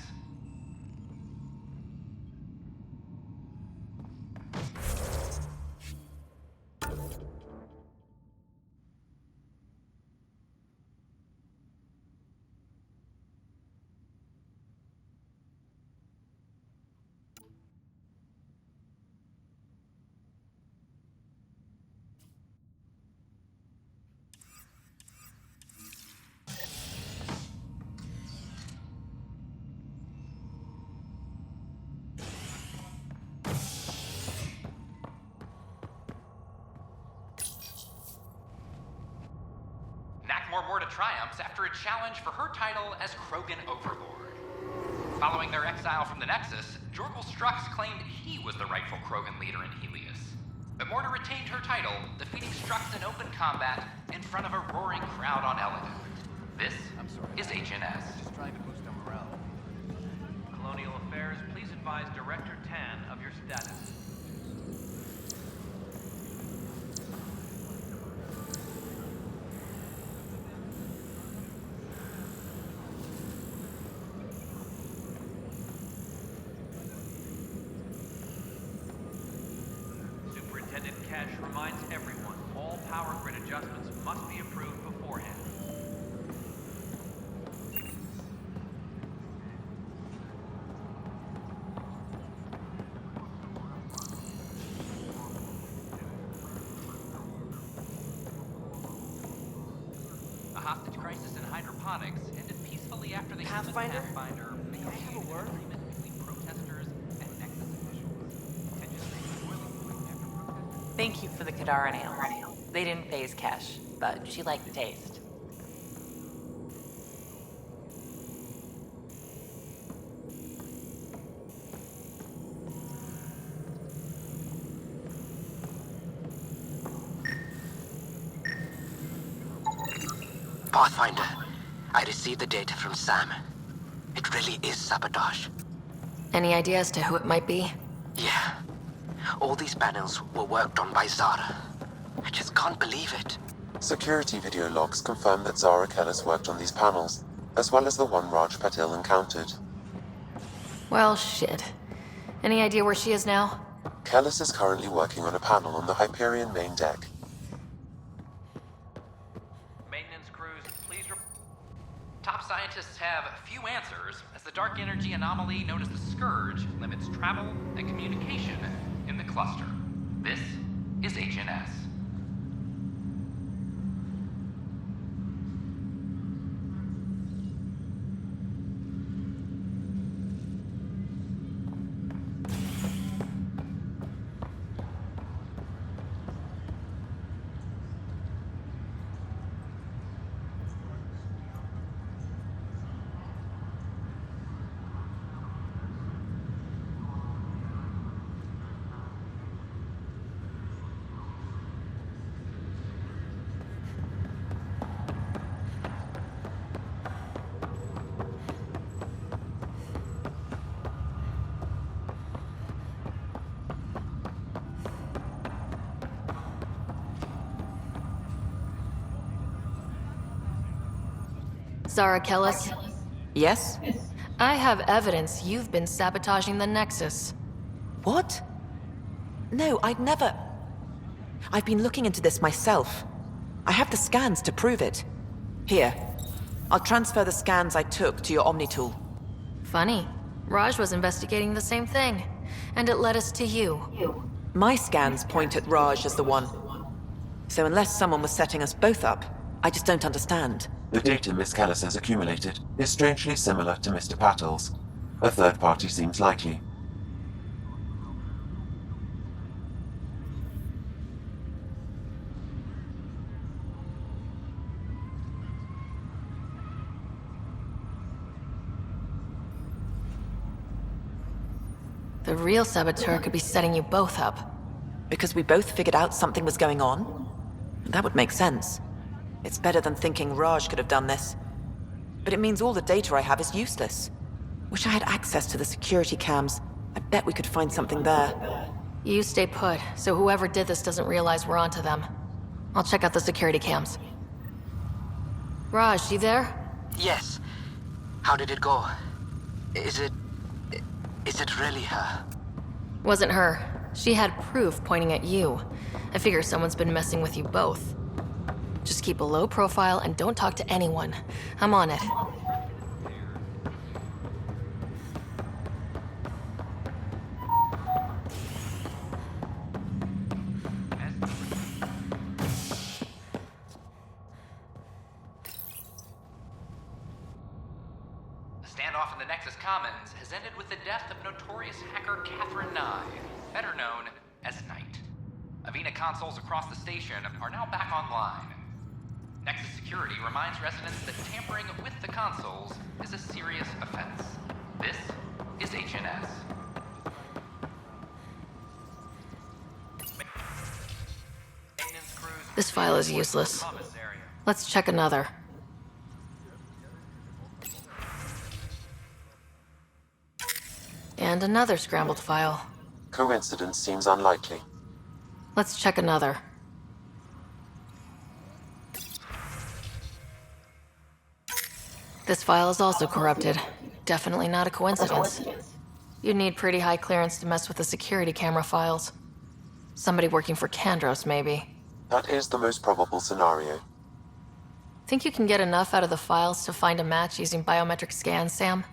More to triumphs after a challenge for her title as Krogan Overlord. Following their exile from the Nexus, Jorgal Strux claimed he was the rightful Krogan leader in Helios. But Morta retained her title, defeating Strux in open combat in front of a roaring crowd on Eladon. This is HNS. Just trying to boost our morale. Colonial Affairs, please advise Director Tan of your status. reminds everyone all power grid adjustments must be approved beforehand. A hostage crisis in hydroponics ended peacefully after the Pathfinder? Pathfinder May I have a word? agreement between protesters and Nexus officials. Tensions may be boiling point after protesters. Thank you for the Kadara nails. They didn't pay as cash, but she liked the taste. Pathfinder, I received the data from Sam. It really is sabotage. Any idea as to who it might be? Yeah. All these panels were worked on by Zara. I just can't believe it. Security video logs confirm that Zara Kellis worked on these panels, as well as the one Raj Patil encountered. Well, shit. Any idea where she is now? Kellis is currently working on a panel on the Hyperion main deck. Maintenance crews, please Top scientists have few answers, as the dark energy anomaly known as the Scourge limits travel and communication in the cluster. This is HNS. Zara Kellis? Yes? I have evidence you've been sabotaging the Nexus. What? No, I'd never... I've been looking into this myself. I have the scans to prove it. Here. I'll transfer the scans I took to your Omni tool. Funny. Raj was investigating the same thing, and it led us to you. My scans point at Raj as the one. So unless someone was setting us both up, I just don't understand. The data Miss Kellis has accumulated is strangely similar to Mr. Patil's. A third party seems likely. The real saboteur could be setting you both up. Because we both figured out something was going on? That would make sense. It's better than thinking Raj could have done this. But it means all the data I have is useless. Wish I had access to the security cams. I bet we could find something there. You stay put, so whoever did this doesn't realize we're onto them. I'll check out the security cams. Raj, you there? Yes. How did it go? Is it really her? Wasn't her. She had proof pointing at you. I figure someone's been messing with you both. Just keep a low profile and don't talk to anyone. I'm on it. A standoff in the Nexus Commons has ended with the death of notorious hacker Catherine Nye, better known as Knight. Avena consoles across the station are now back online. Nexus Security reminds residents that tampering with the consoles is a serious offense. This is HNS. This file is useless. Let's check another. And another scrambled file. Coincidence seems unlikely. Let's check another. This file is also corrupted. Definitely not a coincidence. You'd need pretty high clearance to mess with the security camera files. Somebody working for Kandros, maybe. That is the most probable scenario. Think you can get enough out of the files to find a match using biometric scans, Sam?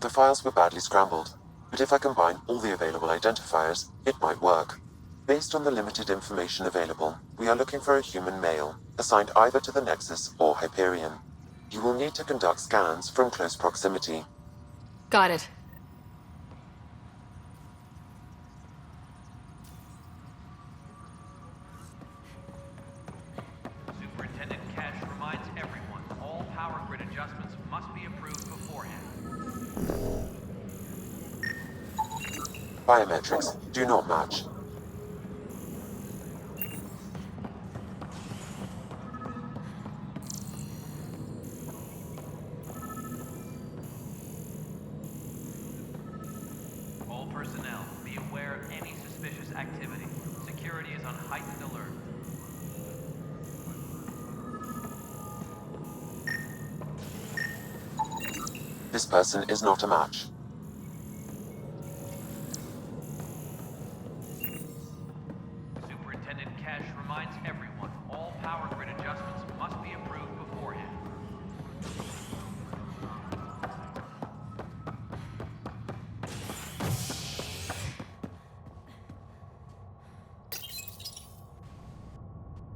The files were badly scrambled, but if I combine all the available identifiers, it might work. Based on the limited information available, we are looking for a human male, assigned either to the Nexus or Hyperion. You will need to conduct scans from close proximity. Got it. Superintendent Cash reminds everyone all power grid adjustments must be approved beforehand. Biometrics do not match. All personnel, be aware of any suspicious activity. Security is on heightened alert. This person is not a match. Superintendent Cash reminds everyone all power grid adjustments must be approved beforehand.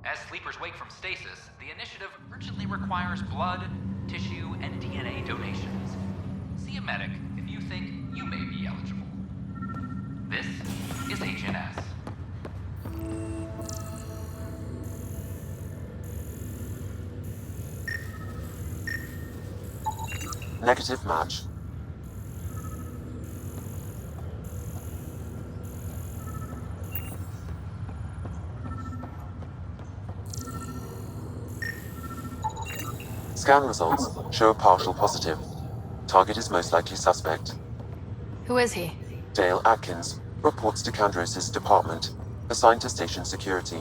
As sleepers wake from stasis, the initiative urgently requires blood, tissue, and DNA donations. See a medic if you think you may be eligible. This is HNS. Negative match. Scan results show a partial positive. Target is most likely suspect. Who is he? Dale Atkins reports to Kandros' department, assigned to station security.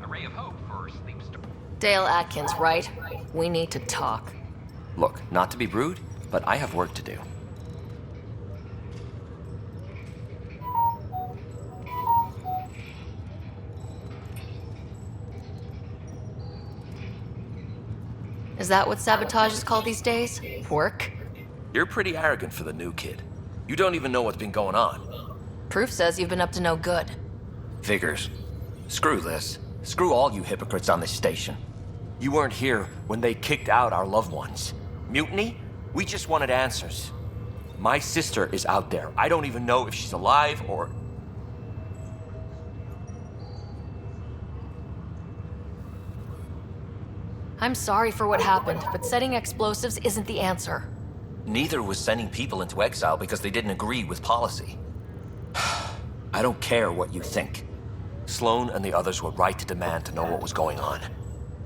A ray of hope for Sleepstar. Dale Atkins, right? We need to talk. Look, not to be rude, but I have work to do. Is that what sabotage is called these days? Work? You're pretty arrogant for the new kid. You don't even know what's been going on. Proof says you've been up to no good. Figures. Screw this. Screw all you hypocrites on this station. You weren't here when they kicked out our loved ones. Mutiny? We just wanted answers. My sister is out there. I don't even know if she's alive or... I'm sorry for what happened, but setting explosives isn't the answer. Neither was sending people into exile because they didn't agree with policy. I don't care what you think. Sloan and the others were right to demand to know what was going on.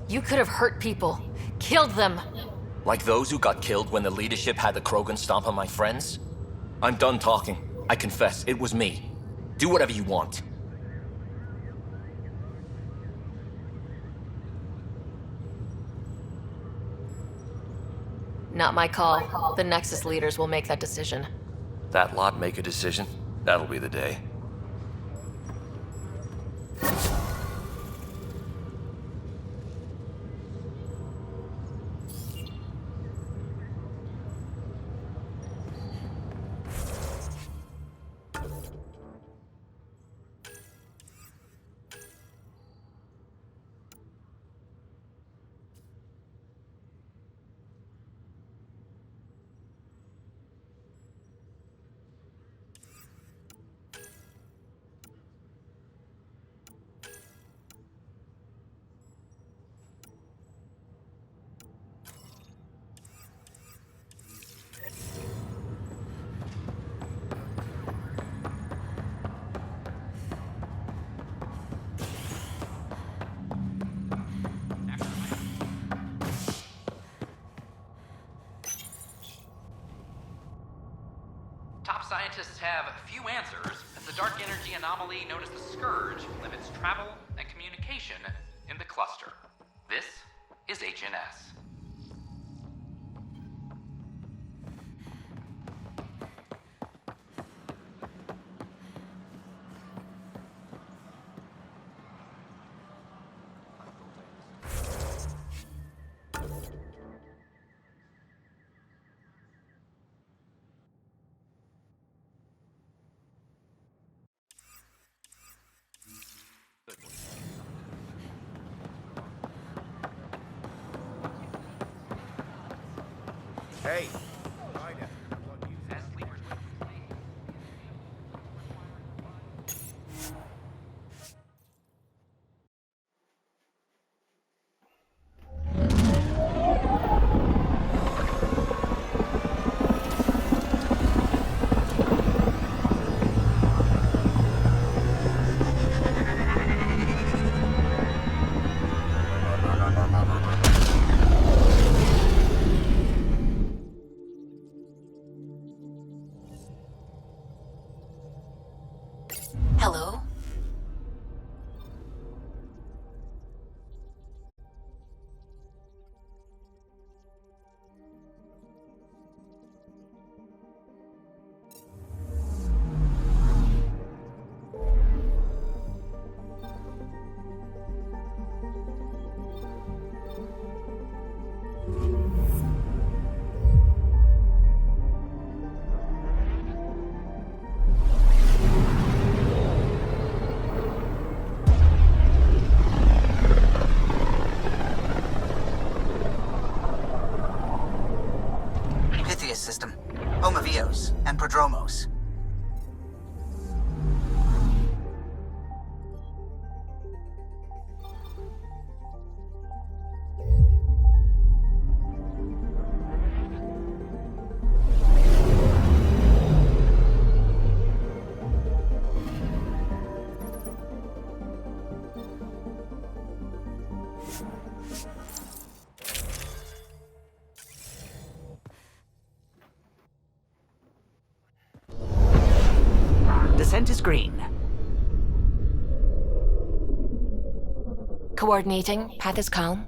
You could have hurt people. Killed them. Like those who got killed when the leadership had the Krogan stomp on my friends? I'm done talking. I confess, it was me. Do whatever you want. Not my call. The Nexus leaders will make that decision. That lot make a decision? That'll be the day. Scientists have few answers, as the dark energy anomaly known as the Scourge limits travel and communication in the cluster. This is HNS. Hey. Hello? Pythias system. Homovios and Prodromos. Descent is green. Coordinating. Path is calm.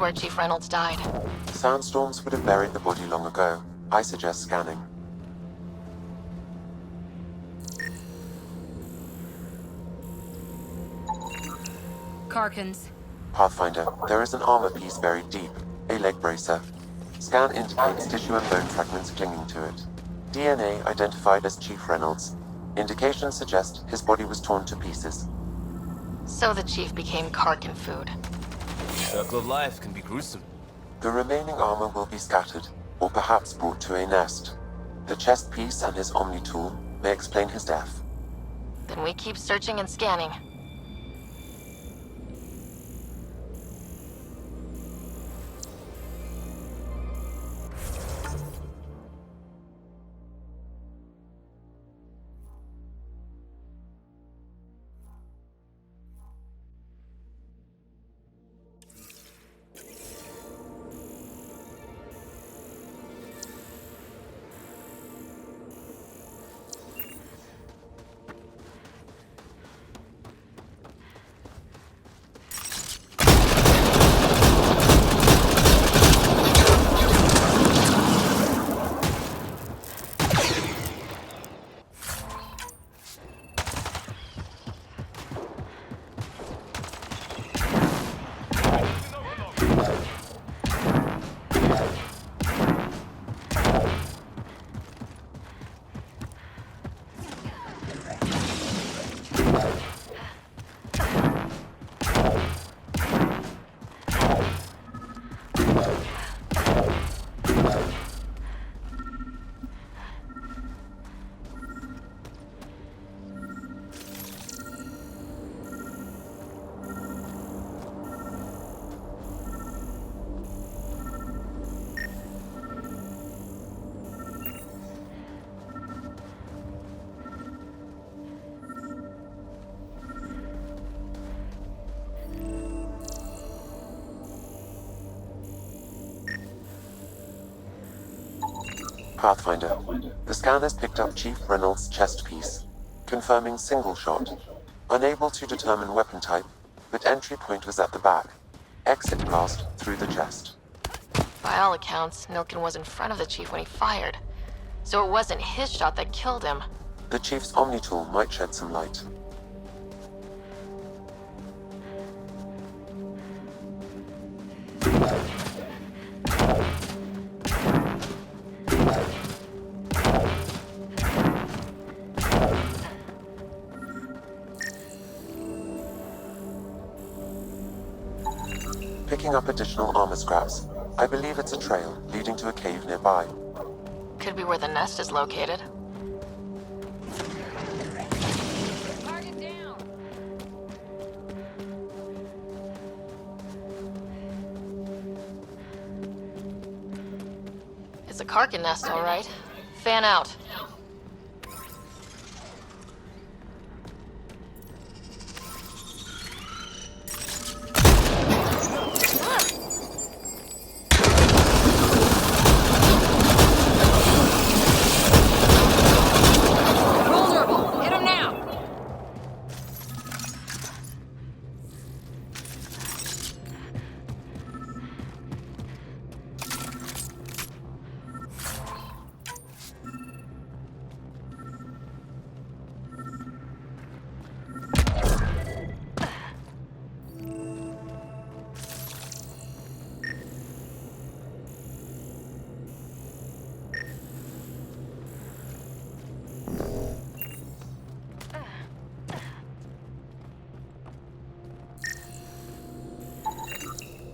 where Chief Reynolds died. Sandstorms would have buried the body long ago. I suggest scanning. Karkins. Pathfinder, there is an armor piece buried deep. A leg bracer. Scan indicates tissue and bone fragments clinging to it. DNA identified as Chief Reynolds. Indications suggest his body was torn to pieces. So the Chief became Karkin food. Circle of life can be gruesome. The remaining armor will be scattered, or perhaps brought to a nest. The chest piece and his Omni tool may explain his death. Then we keep searching and scanning. Pathfinder, the scanners picked up Chief Reynolds' chest piece, confirming single shot. Unable to determine weapon type, but entry point was at the back. Exit blast through the chest. By all accounts, Nilkin was in front of the Chief when he fired. So it wasn't his shot that killed him. The Chief's Omni tool might shed some light. Picking up additional armor scraps. I believe it's a trail leading to a cave nearby. Could be where the nest is located. It's a Karkin nest, all right. Fan out.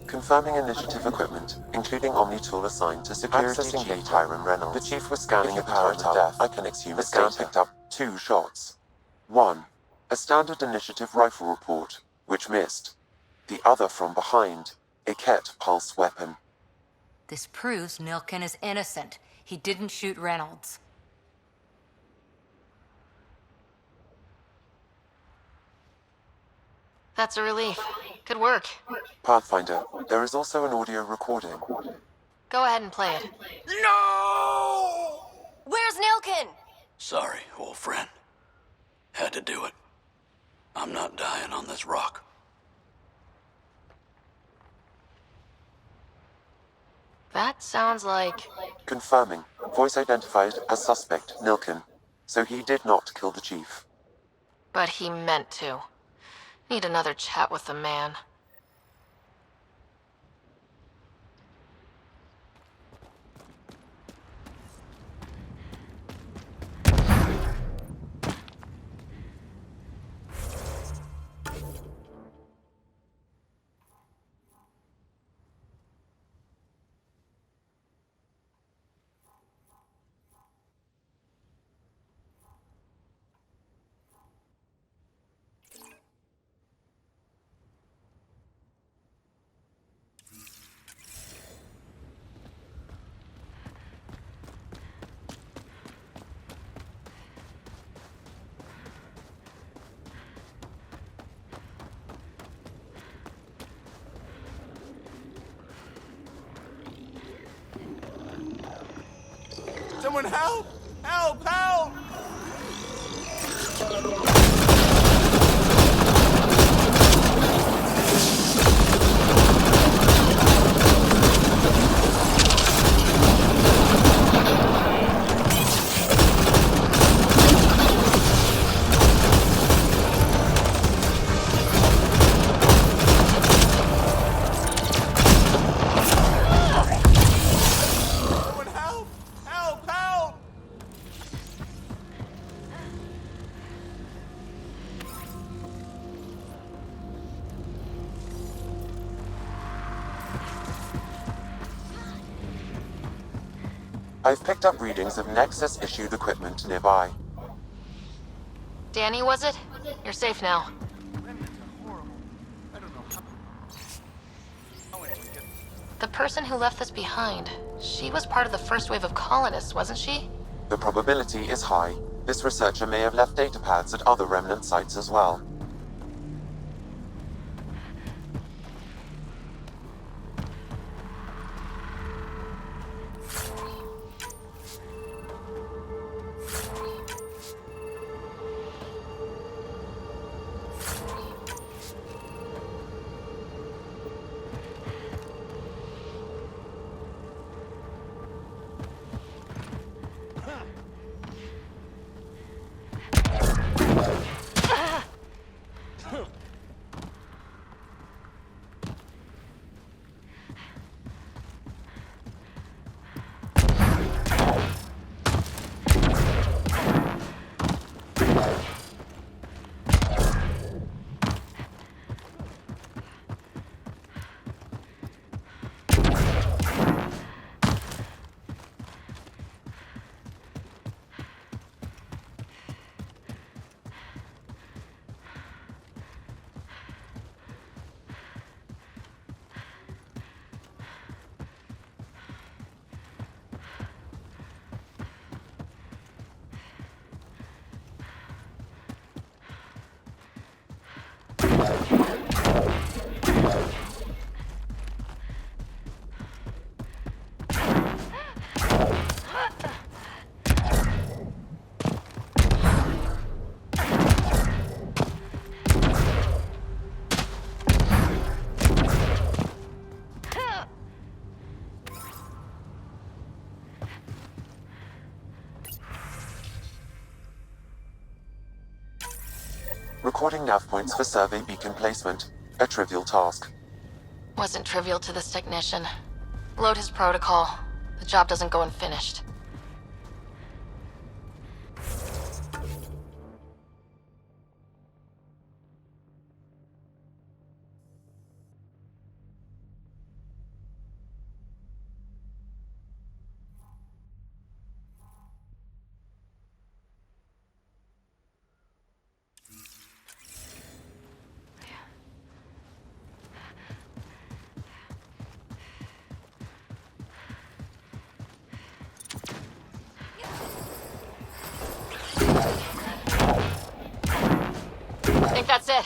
Confirming initiative equipment, including Omni tool assigned to security chief Tyron Reynolds. The chief was scanning a power to death. I can assume the scan picked up 2 shots. 1. A standard initiative rifle report, which missed. The other from behind, a Ket pulse weapon. This proves Nilkin is innocent. He didn't shoot Reynolds. That's a relief. Good work. Pathfinder, there is also an audio recording. Go ahead and play it. No! Where's Nilkin? Sorry, old friend. Had to do it. I'm not dying on this rock. That sounds like... Confirming. Voice identified as suspect, Nilkin. So he did not kill the chief. But he meant to. Need another chat with the man. Someone help! Help! Help! Someone help! Help! Help! I've picked up readings of Nexus-issued equipment nearby. Danny, was it? You're safe now. The person who left this behind, she was part of the first wave of colonists, wasn't she? The probability is high. This researcher may have left data pads at other remnant sites as well. Recording nav points for survey beacon placement. A trivial task. Wasn't trivial to this technician. Load his protocol. The job doesn't go unfinished. I think that's it.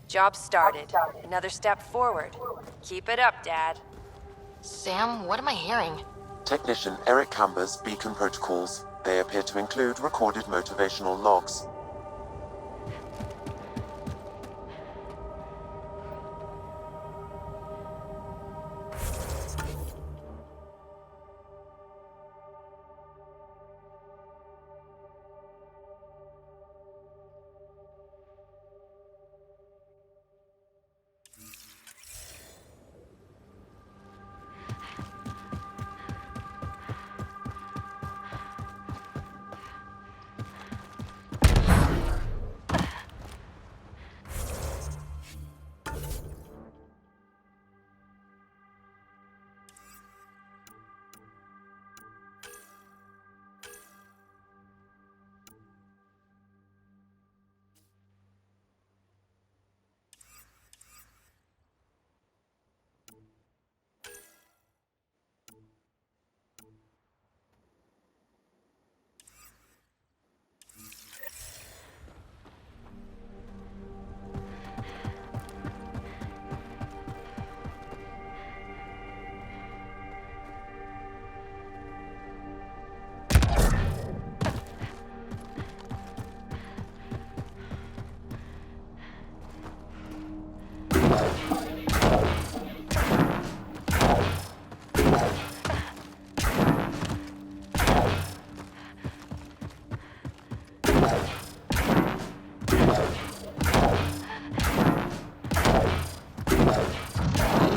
Job started. Another step forward. Keep it up, Dad. Sam, what am I hearing? Technician Eric Camber's beacon protocols. They appear to include recorded motivational logs.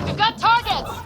We've got targets!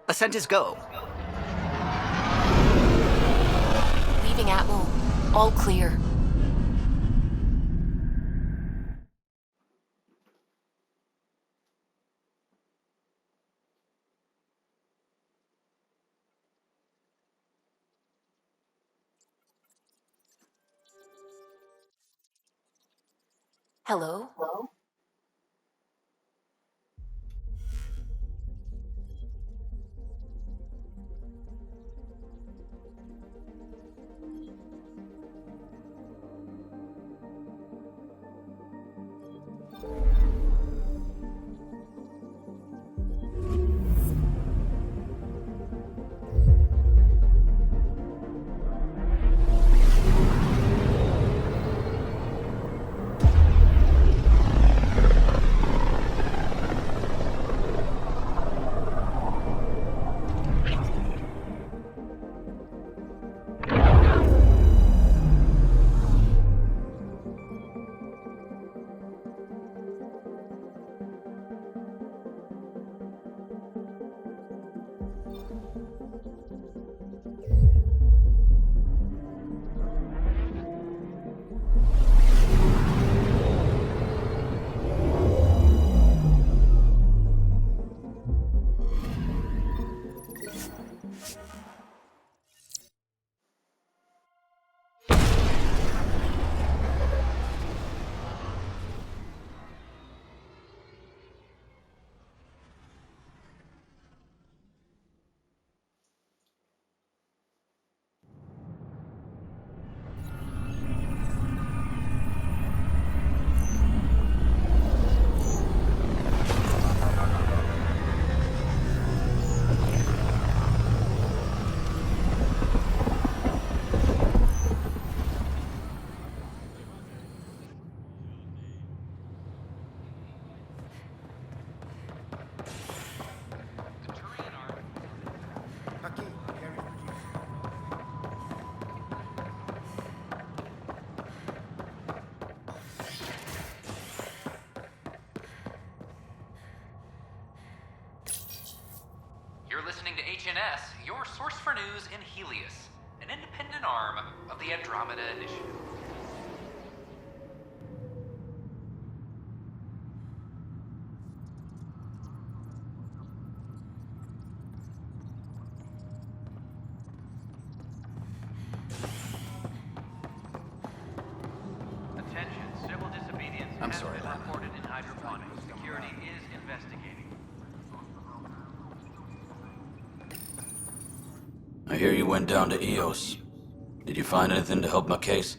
Ascent is go. Leaving Atmo. All clear. Hello? You're listening to HNS, your source for news in Helios, an independent arm of the Andromeda Initiative. Attention, civil disobedience has been reported in hydroponics. Security is investigating. I hear you went down to EOS. Did you find anything to help my case?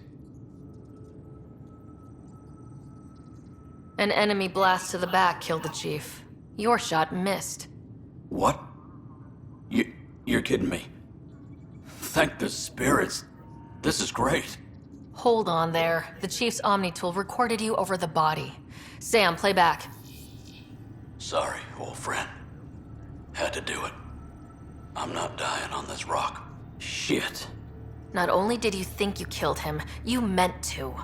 An enemy blast to the back killed the chief. Your shot missed. What? You're kidding me. Thank the spirits. This is great. Hold on there. The chief's Omni tool recorded you over the body. Sam, play back. Sorry, old friend. Had to do it. I'm not dying on this rock. Shit. Not only did you think you killed him, you meant to.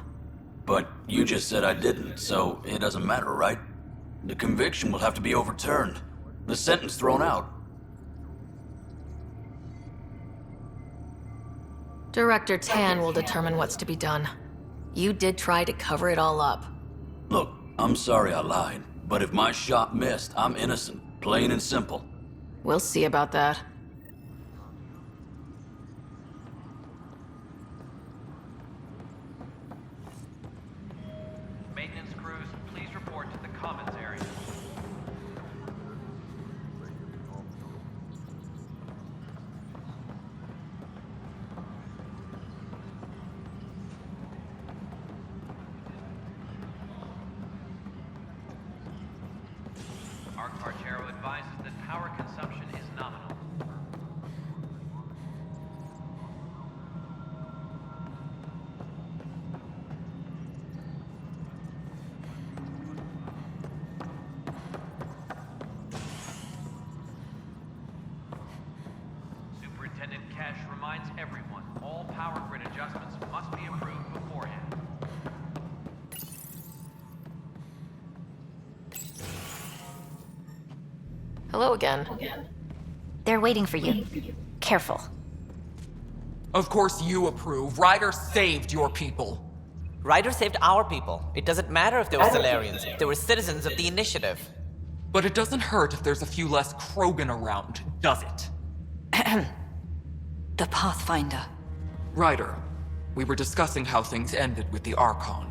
But you just said I didn't, so it doesn't matter, right? The conviction will have to be overturned. The sentence thrown out. Director Tan will determine what's to be done. You did try to cover it all up. Look, I'm sorry I lied, but if my shot missed, I'm innocent. Plain and simple. We'll see about that. Maintenance crews, please report to the commons area. Archero advises that power consumption is nominal. Superintendent Cash reminds everyone, all power grid adjustments must be approved beforehand. Hello again. They're waiting for you. Careful. Of course you approve. Ryder saved your people. Ryder saved our people. It doesn't matter if they were Solarians. They were citizens of the Initiative. But it doesn't hurt if there's a few less Krogan around, does it? The Pathfinder. Ryder, we were discussing how things ended with the Archon.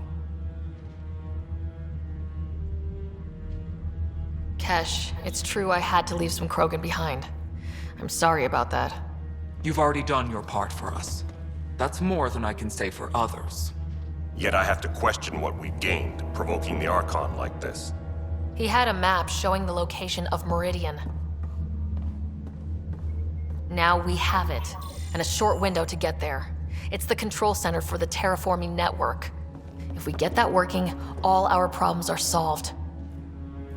Kesh, it's true I had to leave some Krogan behind. I'm sorry about that. You've already done your part for us. That's more than I can say for others. Yet I have to question what we gained, provoking the Archon like this. He had a map showing the location of Meridian. Now we have it, and a short window to get there. It's the control center for the terraforming network. If we get that working, all our problems are solved.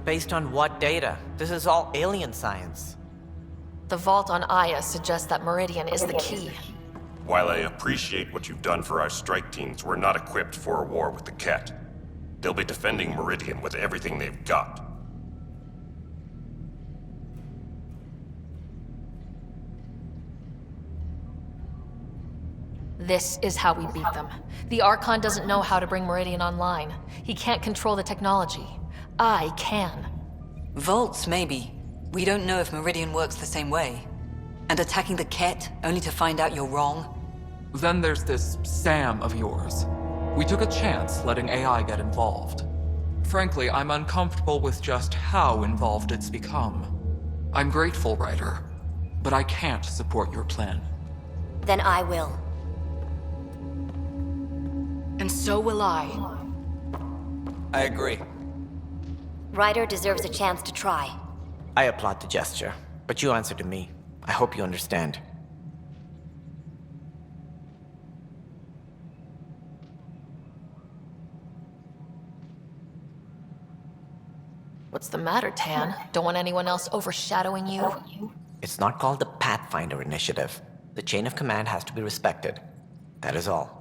Based on what data? This is all alien science. The vault on Aya suggests that Meridian is the key. While I appreciate what you've done for our strike teams, we're not equipped for a war with the Ket. They'll be defending Meridian with everything they've got. This is how we beat them. The Archon doesn't know how to bring Meridian online. He can't control the technology. I can. Vaults, maybe. We don't know if Meridian works the same way. And attacking the Ket, only to find out you're wrong? Then there's this Sam of yours. We took a chance letting AI get involved. Frankly, I'm uncomfortable with just how involved it's become. I'm grateful, Ryder, but I can't support your plan. Then I will. And so will I. I agree. Ryder deserves a chance to try. I applaud the gesture, but you answer to me. I hope you understand. What's the matter, Tan? Don't want anyone else overshadowing you? It's not called the Pathfinder Initiative. The chain of command has to be respected. That is all.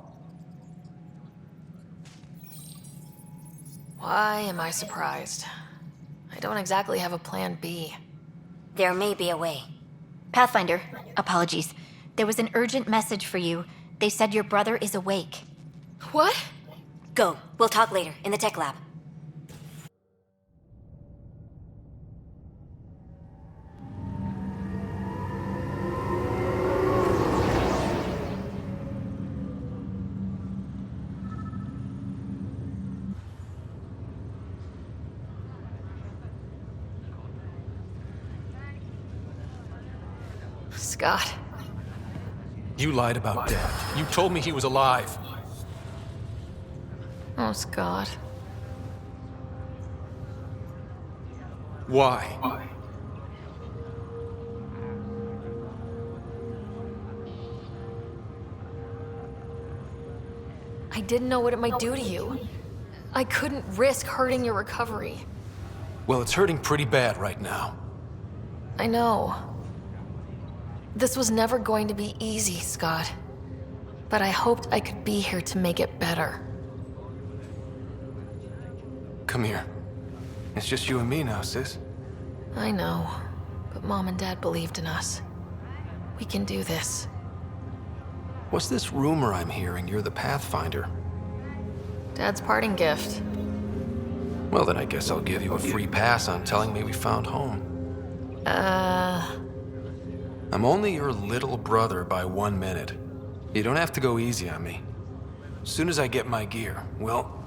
Why am I surprised? I don't exactly have a plan B. There may be a way. Pathfinder, apologies. There was an urgent message for you. They said your brother is awake. What? Go. We'll talk later, in the tech lab. Scott. You lied about Dad. You told me he was alive. Oh, Scott. Why? I didn't know what it might do to you. I couldn't risk hurting your recovery. Well, it's hurting pretty bad right now. I know. This was never going to be easy, Scott. But I hoped I could be here to make it better. Come here. It's just you and me now, sis. I know, but Mom and Dad believed in us. We can do this. What's this rumor I'm hearing? You're the Pathfinder. Dad's parting gift. Well, then I guess I'll give you a free pass on telling me we found home. I'm only your little brother by 1 minute. You don't have to go easy on me. As soon as I get my gear, well...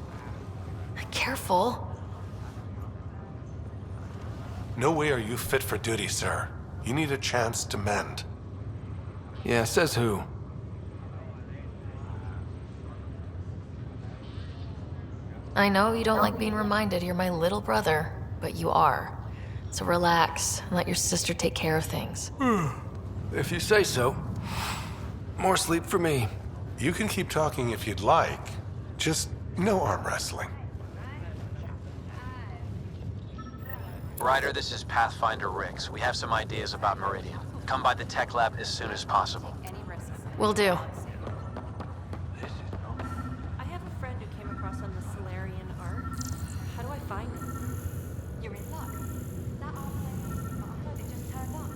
Careful. No way are you fit for duty, sir. You need a chance to mend. Yeah, says who? I know you don't like being reminded you're my little brother, but you are. So relax and let your sister take care of things. If you say so. More sleep for me. You can keep talking if you'd like. Just no arm wrestling. Ryder, this is Pathfinder Rix. We have some ideas about Meridian. Come by the tech lab as soon as possible. Will do. I have a friend who came across some of the Solarian art. How do I find it? You're in luck. That art it just turned up.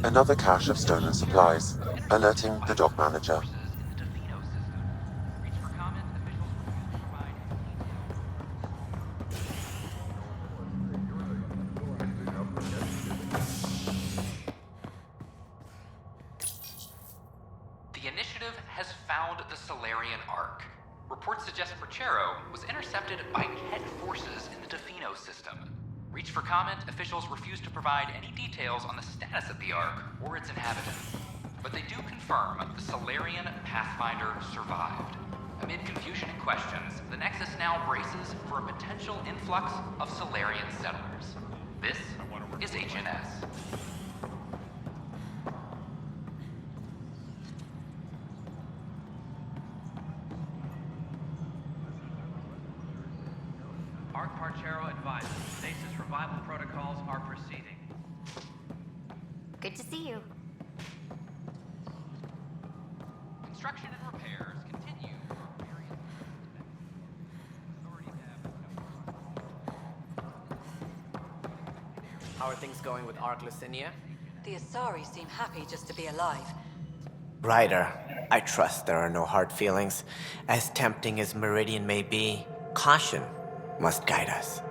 Another cache of stolen supplies, alerting the dock manager. The initiative has found the Solarian Ark. Reports suggest Perchero was intercepted by Ket forces in the Defino system. Reached for comment, officials refuse to provide any details on the status of the Ark or its inhabitants. But they do confirm the Solarian Pathfinder survived. Amid confusion and questions, the Nexus now braces for a potential influx of Solarian settlers. This is HNS. Ark Parchero advises stasis revival protocols are proceeding. Good to see you. Construction and repairs continue. How are things going with Ark Lucinia? The Asari seem happy just to be alive. Ryder, I trust there are no hard feelings. As tempting as Meridian may be, caution must guide us.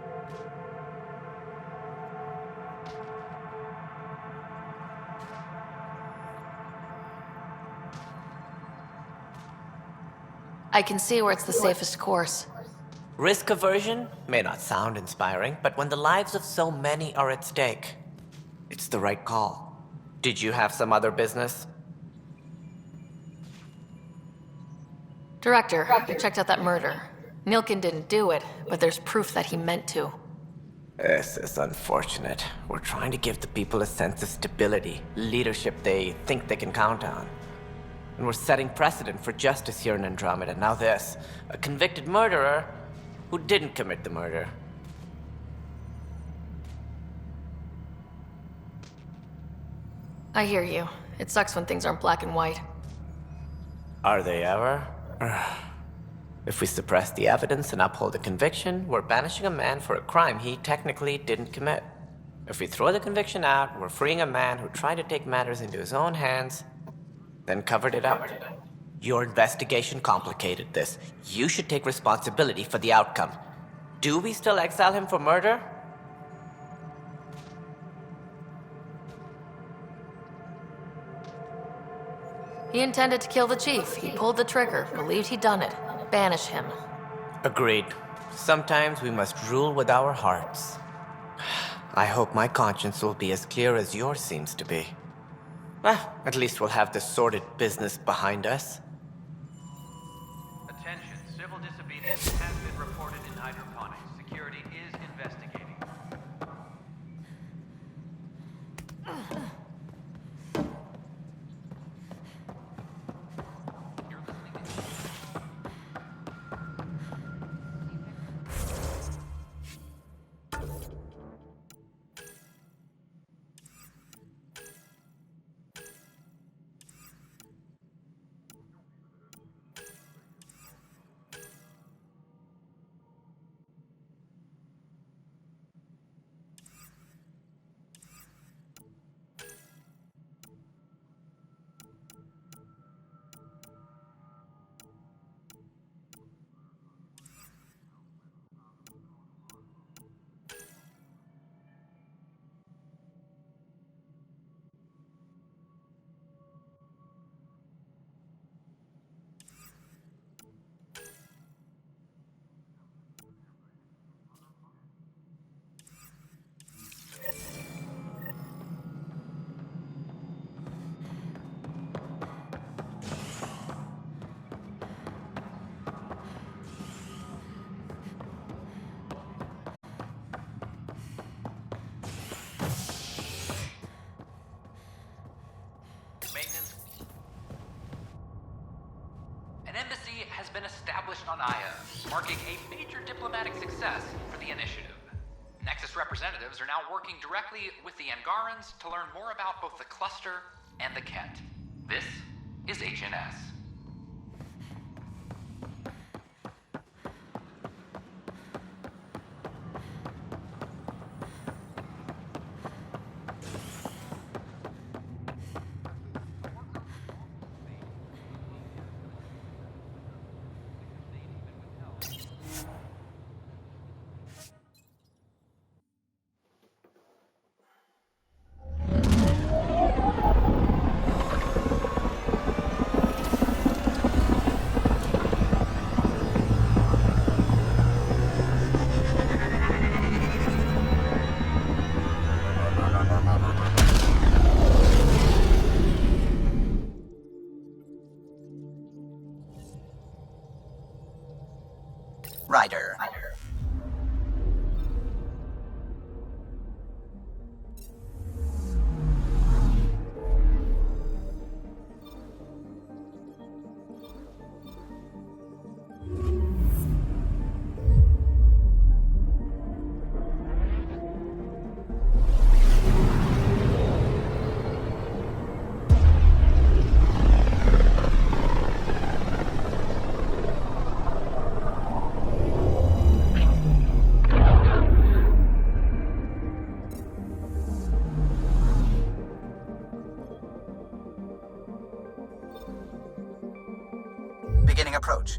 I can see where it's the safest course. Risk aversion may not sound inspiring, but when the lives of so many are at stake, it's the right call. Did you have some other business? Director, I checked out that murder. Nilkin didn't do it, but there's proof that he meant to. This is unfortunate. We're trying to give the people a sense of stability, leadership they think they can count on. And we're setting precedent for justice here in Andromeda. Now this, a convicted murderer who didn't commit the murder. I hear you. It sucks when things aren't black and white. Are they ever? If we suppress the evidence and uphold the conviction, we're banishing a man for a crime he technically didn't commit. If we throw the conviction out, we're freeing a man who tried to take matters into his own hands, then covered it up. Your investigation complicated this. You should take responsibility for the outcome. Do we still exile him for murder? He intended to kill the chief. He pulled the trigger, believed he'd done it. Banish him. Agreed. Sometimes we must rule with our hearts. I hope my conscience will be as clear as yours seems to be. At least we'll have the sordid business behind us. Attention, civil disobedience has been reported in hydroponics. Security is investigating. An embassy has been established on Aya, marking a major diplomatic success for the initiative. Nexus representatives are now working directly with the Angarans to learn more about both the cluster and the Ket. This is HNS. approach.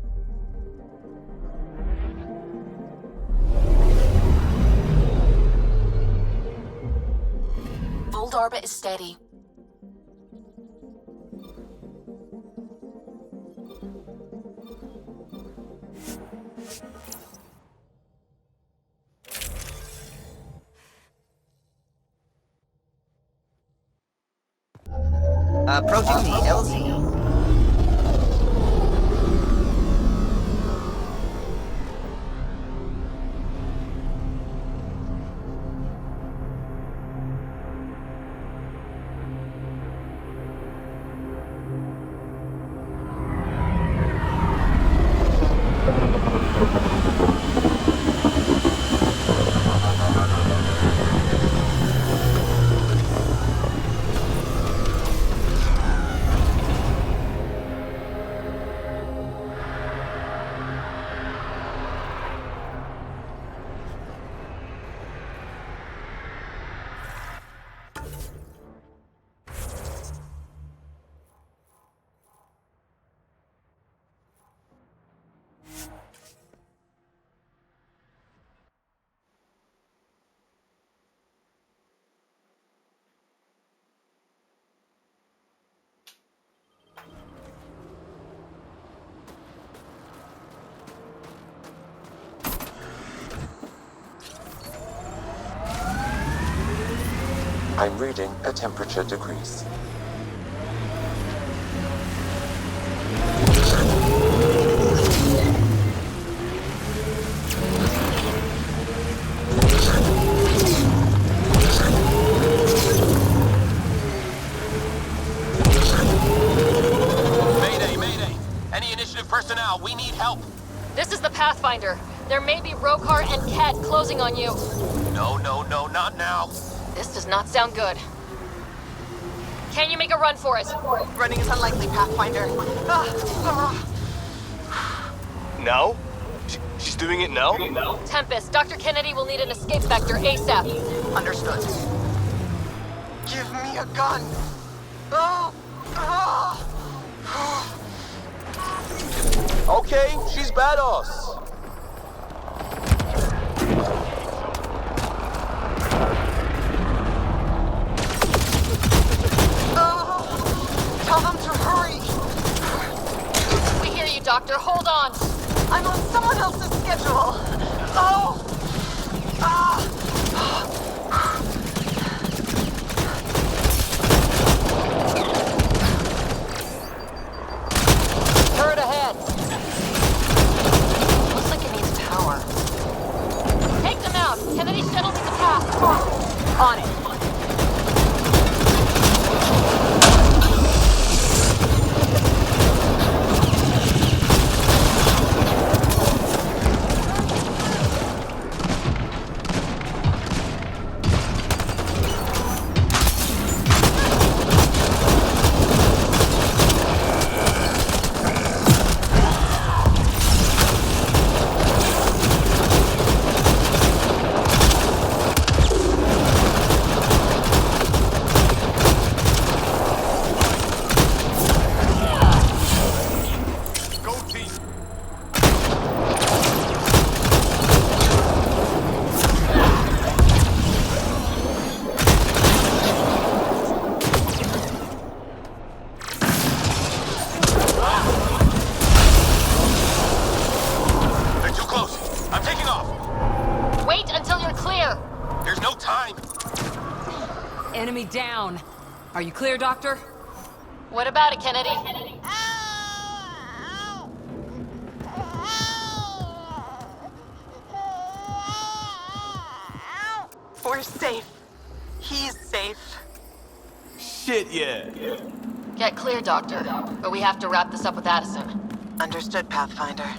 Fold orbit is steady. Approaching the LZ. I'm reading a temperature decrease. Mayday! Any initiative personnel, we need help! This is the Pathfinder. There may be Rokar and Ket closing on you. No, not now. This does not sound good. Can you make a run for it? Running is unlikely, Pathfinder. Now? She's doing it now? Tempest, Dr. Kennedy will need an escape vector ASAP. Understood. Give me a gun. Okay, she's badass. Tell them to hurry. We hear you, Doctor. Hold on. I'm on someone else's schedule. Turret ahead. Looks like it needs power. Take them out. Kennedy's shuttle needs a path. On it. Enemy down. Are you clear, Doctor? What about it, Kennedy? We're safe. He's safe. Shit, yeah. Get clear, Doctor. But we have to wrap this up with Addison. Understood, Pathfinder.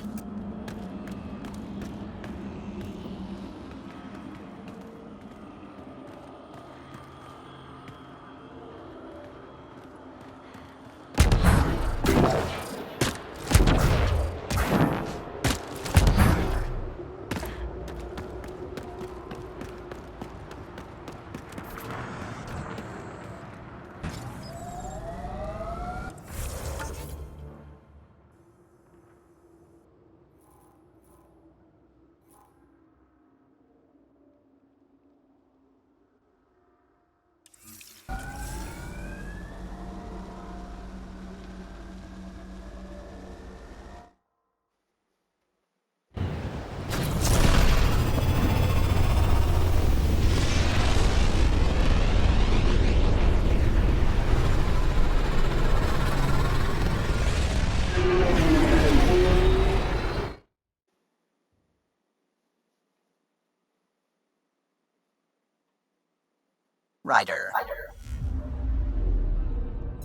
Ryder.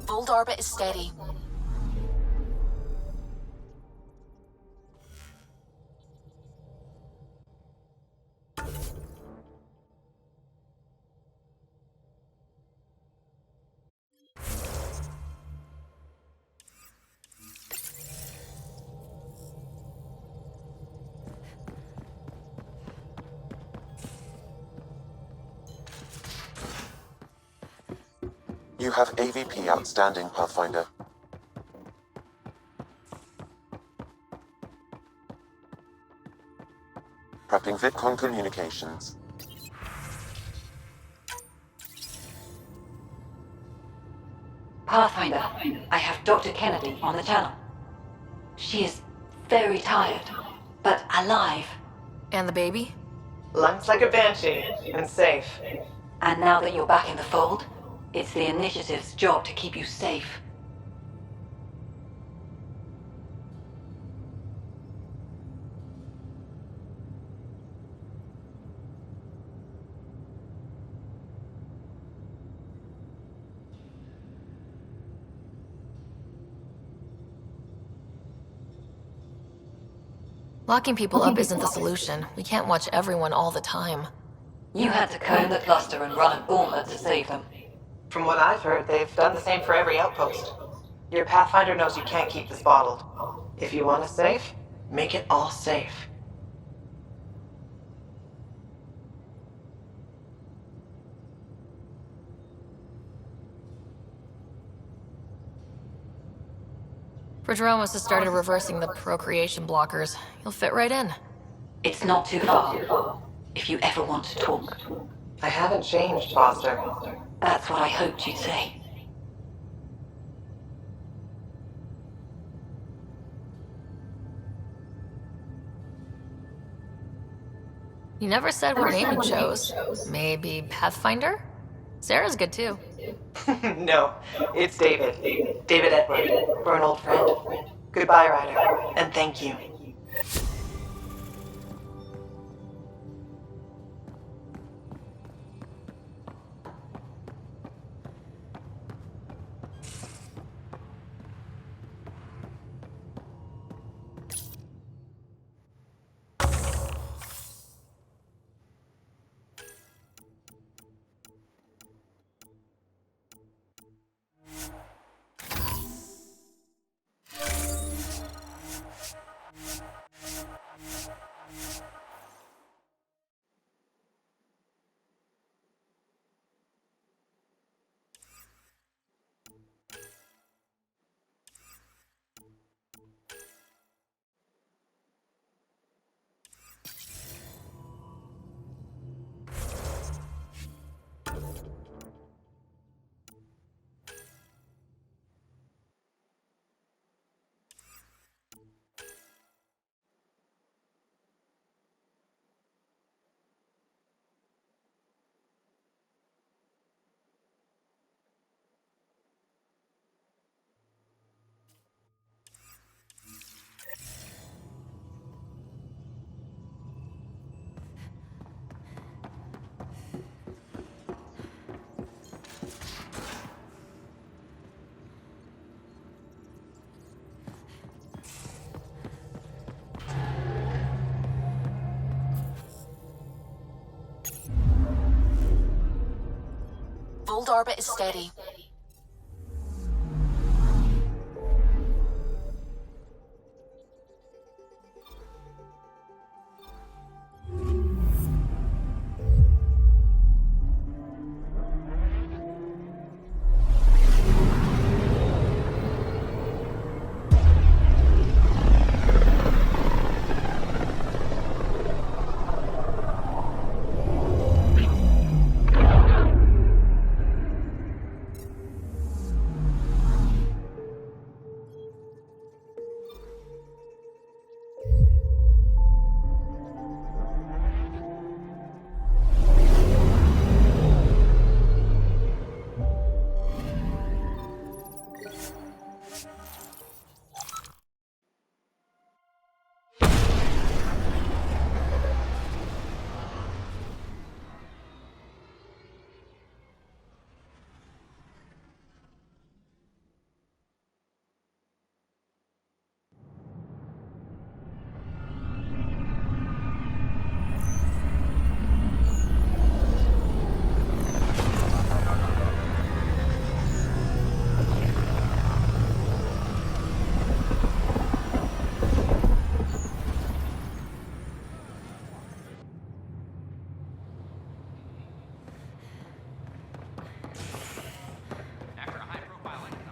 Bold orbit is steady. You have AVP outstanding, Pathfinder. Prepping VidCon communications. Pathfinder, I have Dr. Kennedy on the channel. She is very tired, but alive. And the baby? Lungs like a banshee, and safe. And now that you're back in the fold, it's the Initiative's job to keep you safe. Locking people up isn't the solution. We can't watch everyone all the time. You had to comb the cluster and run a gauntlet to save them. From what I've heard, they've done the same for every outpost. Your Pathfinder knows you can't keep this bottled. If you want us safe, make it all safe. Bridgerell must have started reversing the procreation blockers. You'll fit right in. It's not too far, if you ever want to talk. I haven't changed, Foster. That's what I hoped you'd say. You never said what name you chose. Maybe Pathfinder? Sarah's good too. No, it's David. David Edward. We're an old friend. Goodbye, Ryder. And thank you. Bold orbit is steady.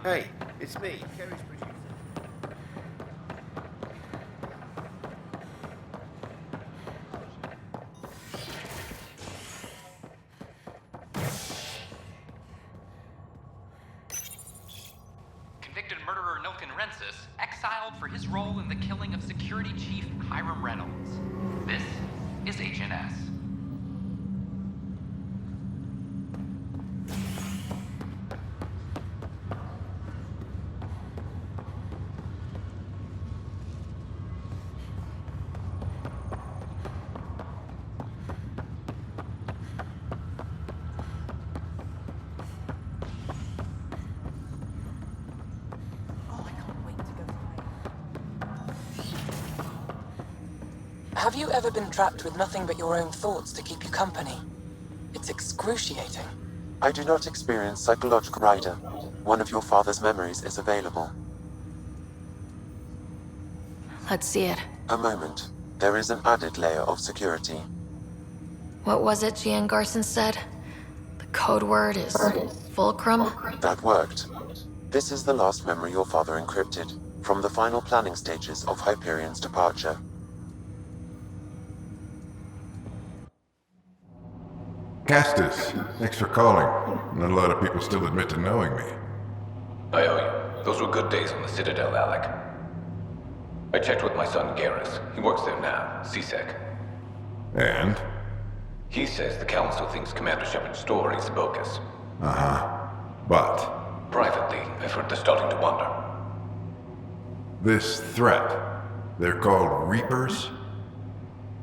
Hey, it's me, Kerry's producer. Convicted murderer Nilken Rensis exiled for his role in the killing of Security Chief Hiram Reynolds. This is HNS. Have you ever been trapped with nothing but your own thoughts to keep you company? It's excruciating. I do not experience psychological rider. One of your father's memories is available. Let's see it. A moment. There is an added layer of security. What was it Gian Garson said? The code word is Fulcrum? That worked. This is the last memory your father encrypted, from the final planning stages of Hyperion's departure. Castus, thanks for calling. Not a lot of people still admit to knowing me. I owe you. Those were good days on the Citadel, Alec. I checked with my son Garrus. He works there now, CSEC. And? He says the Council thinks Commander Shepard's story is bogus. Uh-huh. But? Privately, I've heard they're starting to wonder. This threat, they're called Reapers?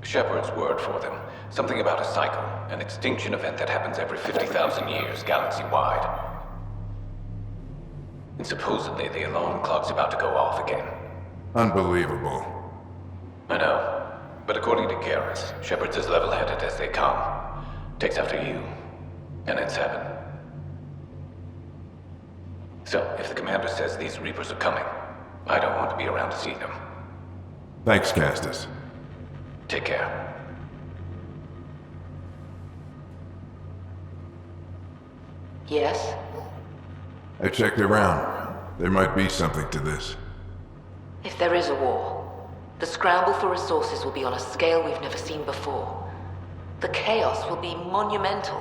Shepard's word for them. Something about a cycle, an extinction event that happens every 50,000 years, galaxy-wide. And supposedly the alarm clock's about to go off again. Unbelievable. I know. But according to Garrus, Shepard's as level-headed as they come. Takes after you. And it's heaven. So, if the commander says these Reapers are coming, I don't want to be around to see them. Thanks, Castus. Take care. Yes? I checked around. There might be something to this. If there is a war, the scramble for resources will be on a scale we've never seen before. The chaos will be monumental.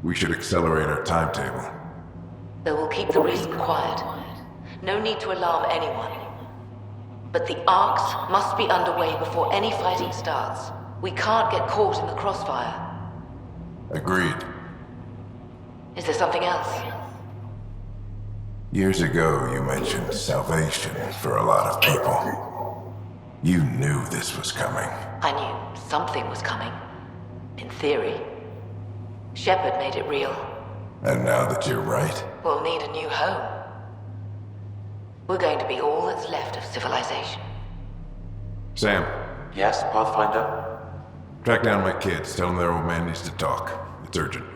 We should accelerate our timetable. They will keep the reason quiet. No need to alarm anyone. But the arcs must be underway before any fighting starts. We can't get caught in the crossfire. Agreed. Is there something else? Years ago, you mentioned salvation for a lot of people. You knew this was coming. I knew something was coming. In theory. Shepard made it real. And now that you're right, We'll need a new home. We're going to be all that's left of civilization. Sam. Yes, Pathfinder? Track down my kids. Tell them their old man needs to talk. It's urgent.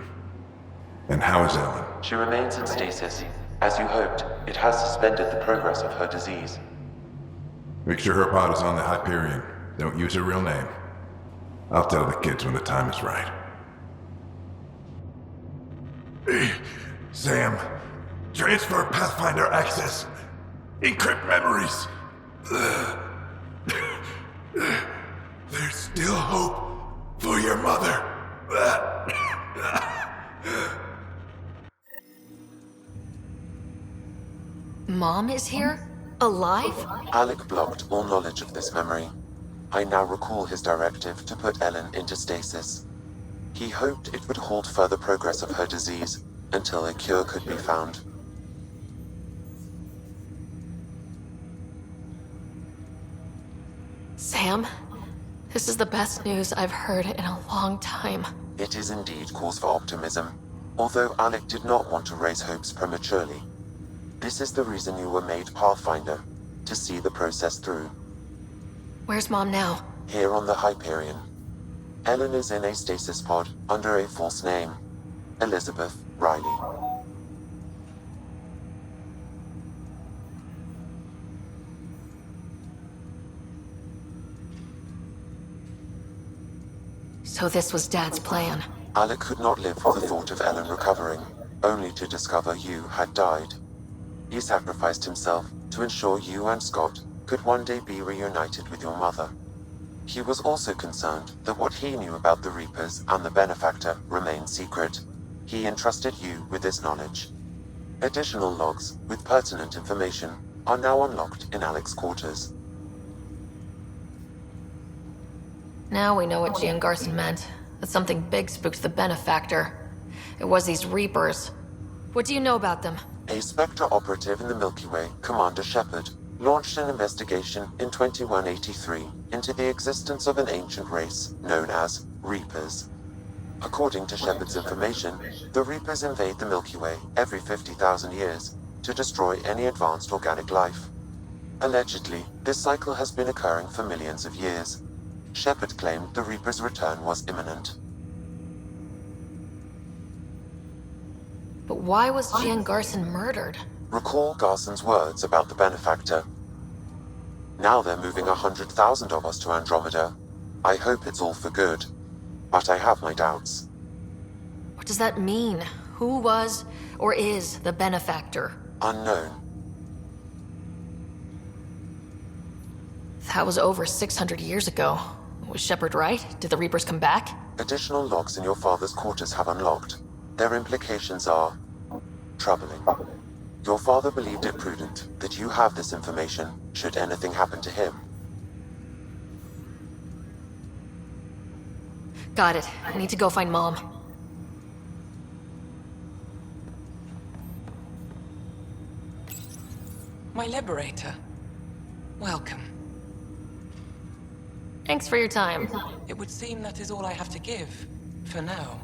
And how is Ellen? She remains in stasis. As you hoped, it has suspended the progress of her disease. Make sure her pod is on the Hyperion. Don't use her real name. I'll tell the kids when the time is right. Sam, transfer Pathfinder access. Encrypt memories. There's still hope for your mother. Mom is here? Alive? Alec blocked all knowledge of this memory. I now recall his directive to put Ellen into stasis. He hoped it would halt further progress of her disease until a cure could be found. Sam, this is the best news I've heard in a long time. It is indeed cause for optimism, although Alec did not want to raise hopes prematurely. This is the reason you were made Pathfinder, to see the process through. Where's Mom now? Here on the Hyperion. Ellen is in a stasis pod under a false name. Elizabeth Riley. So this was Dad's plan. Alec could not live with the thought of Ellen recovering, only to discover you had died. He sacrificed himself to ensure you and Scott could one day be reunited with your mother. He was also concerned that what he knew about the Reapers and the Benefactor remained secret. He entrusted you with this knowledge. Additional logs with pertinent information are now unlocked in Alec's quarters. Now we know what Gian Garson meant. That something big spooked the Benefactor. It was these Reapers. What do you know about them? A Spectre operative in the Milky Way, Commander Shepard, launched an investigation in 2183 into the existence of an ancient race known as Reapers. According to Shepard's information, the Reapers invade the Milky Way every 50,000 years to destroy any advanced organic life. Allegedly, this cycle has been occurring for millions of years. Shepard claimed the Reapers' return was imminent. But why was Gian Garson murdered? Recall Garson's words about the Benefactor. Now they're moving 100,000 of us to Andromeda. I hope it's all for good, but I have my doubts. What does that mean? Who was or is the Benefactor? Unknown. That was over 600 years ago. Was Shepard right? Did the Reapers come back? Additional logs in your father's quarters have unlocked. Their implications are troubling. Your father believed it prudent that you have this information should anything happen to him. Got it. I need to go find Mom. My liberator. Welcome. Thanks for your time. It would seem that is all I have to give, for now.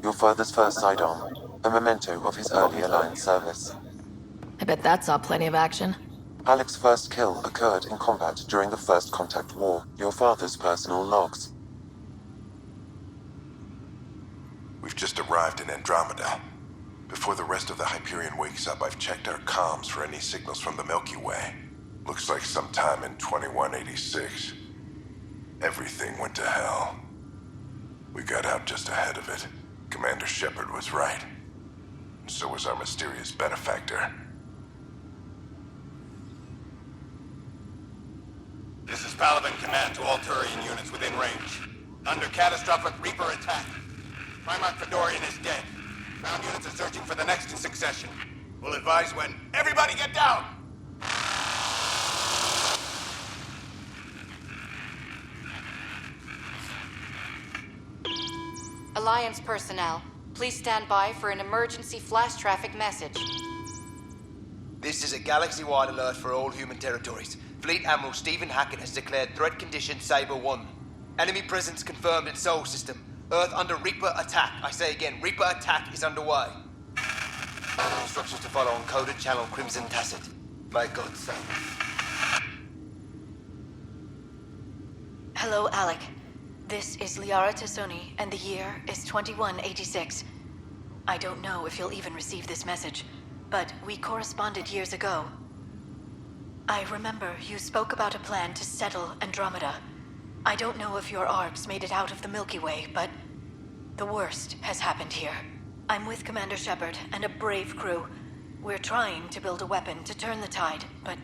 Your father's first sidearm, a memento of his early Alliance service. I bet that saw plenty of action. Alec's first kill occurred in combat during the First Contact War, your father's personal logs. We've just arrived in Andromeda. Before the rest of the Hyperion wakes up, I've checked our comms for any signals from the Milky Way. Looks like sometime in 2186. Everything went to hell. We got out just ahead of it. Commander Shepard was right. So was our mysterious Benefactor. This is Paladin Command to all Turian units within range. Under catastrophic Reaper attack. Primarch Fedorian is dead. Ground units are searching for the next in succession. We'll advise when. Everybody get down! Alliance personnel, please stand by for an emergency flash traffic message. This is a galaxy-wide alert for all human territories. Fleet Admiral Stephen Hackett has declared threat condition Saber 1. Enemy presence confirmed in Sol System. Earth under Reaper attack. I say again, Reaper attack is underway. Instructions to follow on coded channel Crimson Tacit. May God save us. Hello, Alec. This is Liara Tassoni, and the year is 2186. I don't know if you'll even receive this message, but we corresponded years ago. I remember you spoke about a plan to settle Andromeda. I don't know if your arcs made it out of the Milky Way, but the worst has happened here. I'm with Commander Shepard and a brave crew. We're trying to build a weapon to turn the tide, but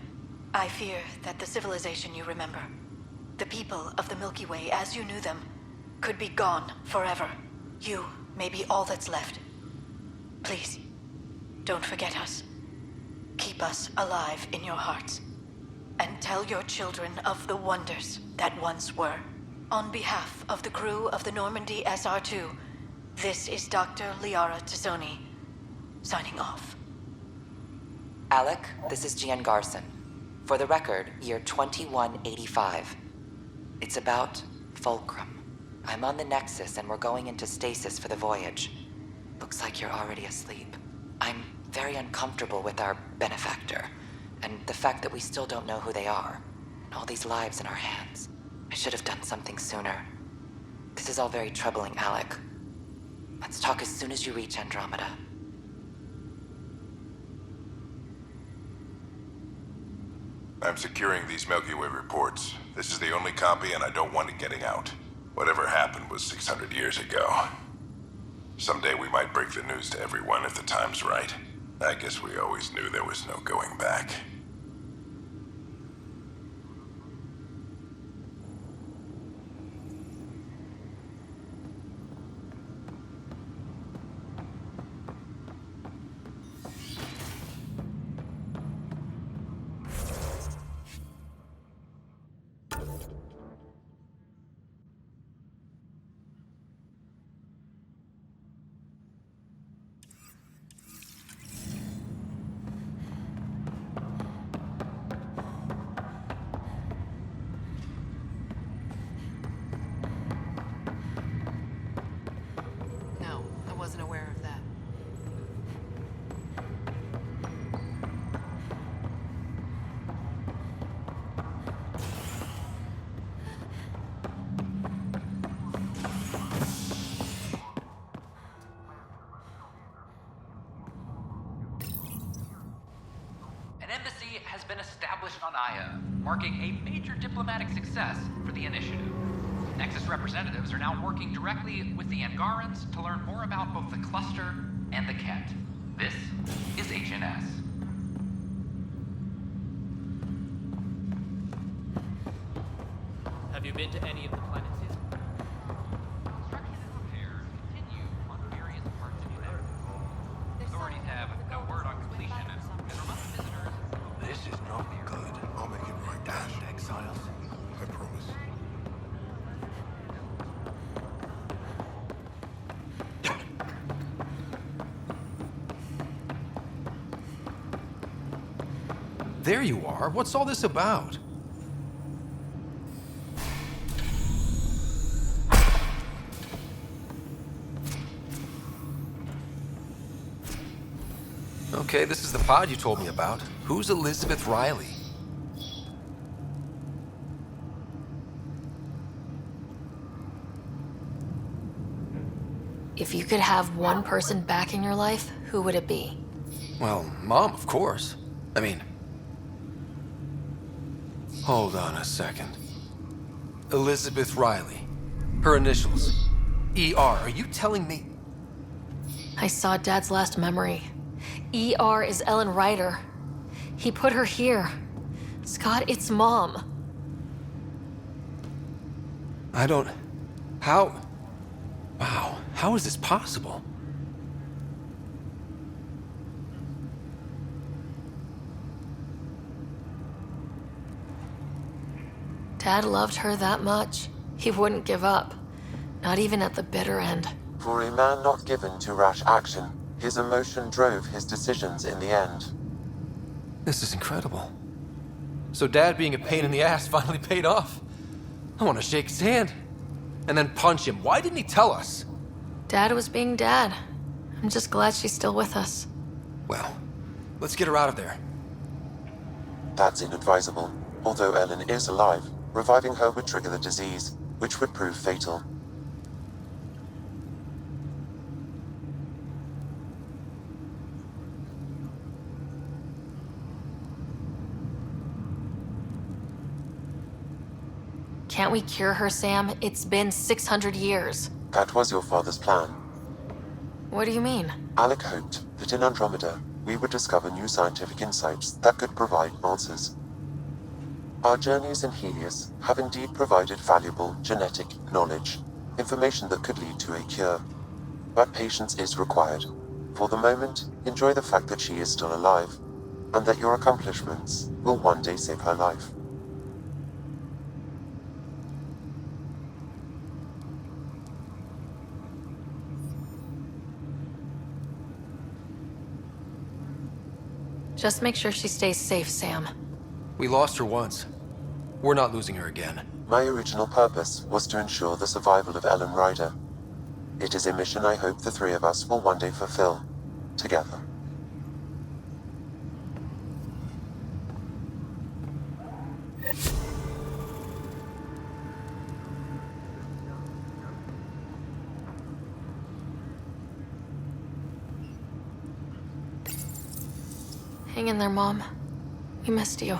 I fear that the civilization you remember, the people of the Milky Way as you knew them, could be gone forever. You may be all that's left. Please, don't forget us. Keep us alive in your hearts. And tell your children of the wonders that once were. On behalf of the crew of the Normandy SR2, this is Dr. Liara Tassoni, signing off. Alec, this is Gian Garson. For the record, year 2185. It's about Fulcrum. I'm on the Nexus and we're going into stasis for the voyage. Looks like you're already asleep. I'm very uncomfortable with our Benefactor, and the fact that we still don't know who they are, and all these lives in our hands. I should have done something sooner. This is all very troubling, Alec. Let's talk as soon as you reach Andromeda. I'm securing these Milky Way reports. This is the only copy, and I don't want it getting out. Whatever happened was 600 years ago. Someday we might break the news to everyone if the time's right. I guess we always knew there was no going back. No, I wasn't aware of that. An embassy has been established on Aya, marking a major diplomatic success for the initiative. Nexus representatives are now working directly with the Angarans to learn more about both the cluster and the Kett. This is Agent S. Have you been to any of the planets yet? Construction and repairs continue on various parts of America. Authorities have no word on completion and remind visitors. This is not good. I'll make it right, Dash. Exiles. I promise. There you are. What's all this about? Okay, this is the pod you told me about. Who's Elizabeth Riley? If you could have one person back in your life, who would it be? Well, Mom, of course. I mean... Hold on a second. Elizabeth Riley. Her initials. ER. Are you telling me... I saw Dad's last memory. ER is Ellen Ryder. He put her here. Scott, it's Mom. I don't... How... Wow, how is this possible? Dad loved her that much. He wouldn't give up. Not even at the bitter end. For a man not given to rash action, his emotion drove his decisions in the end. This is incredible. So Dad being a pain in the ass finally paid off. I want to shake his hand. And then punch him. Why didn't he tell us? Dad was being Dad. I'm just glad she's still with us. Well, let's get her out of there. That's inadvisable. Although Ellen is alive, reviving her would trigger the disease, which would prove fatal. Can't we cure her, Sam? It's been 600 years. That was your father's plan. What do you mean? Alec hoped that in Andromeda, we would discover new scientific insights that could provide answers. Our journeys in Helios have indeed provided valuable genetic knowledge, information that could lead to a cure. But patience is required. For the moment, enjoy the fact that she is still alive, and that your accomplishments will one day save her life. Just make sure she stays safe, Sam. We lost her once. We're not losing her again. My original purpose was to ensure the survival of Ellen Ryder. It is a mission I hope the three of us will one day fulfill, together. Hang in there, Mom. We missed you.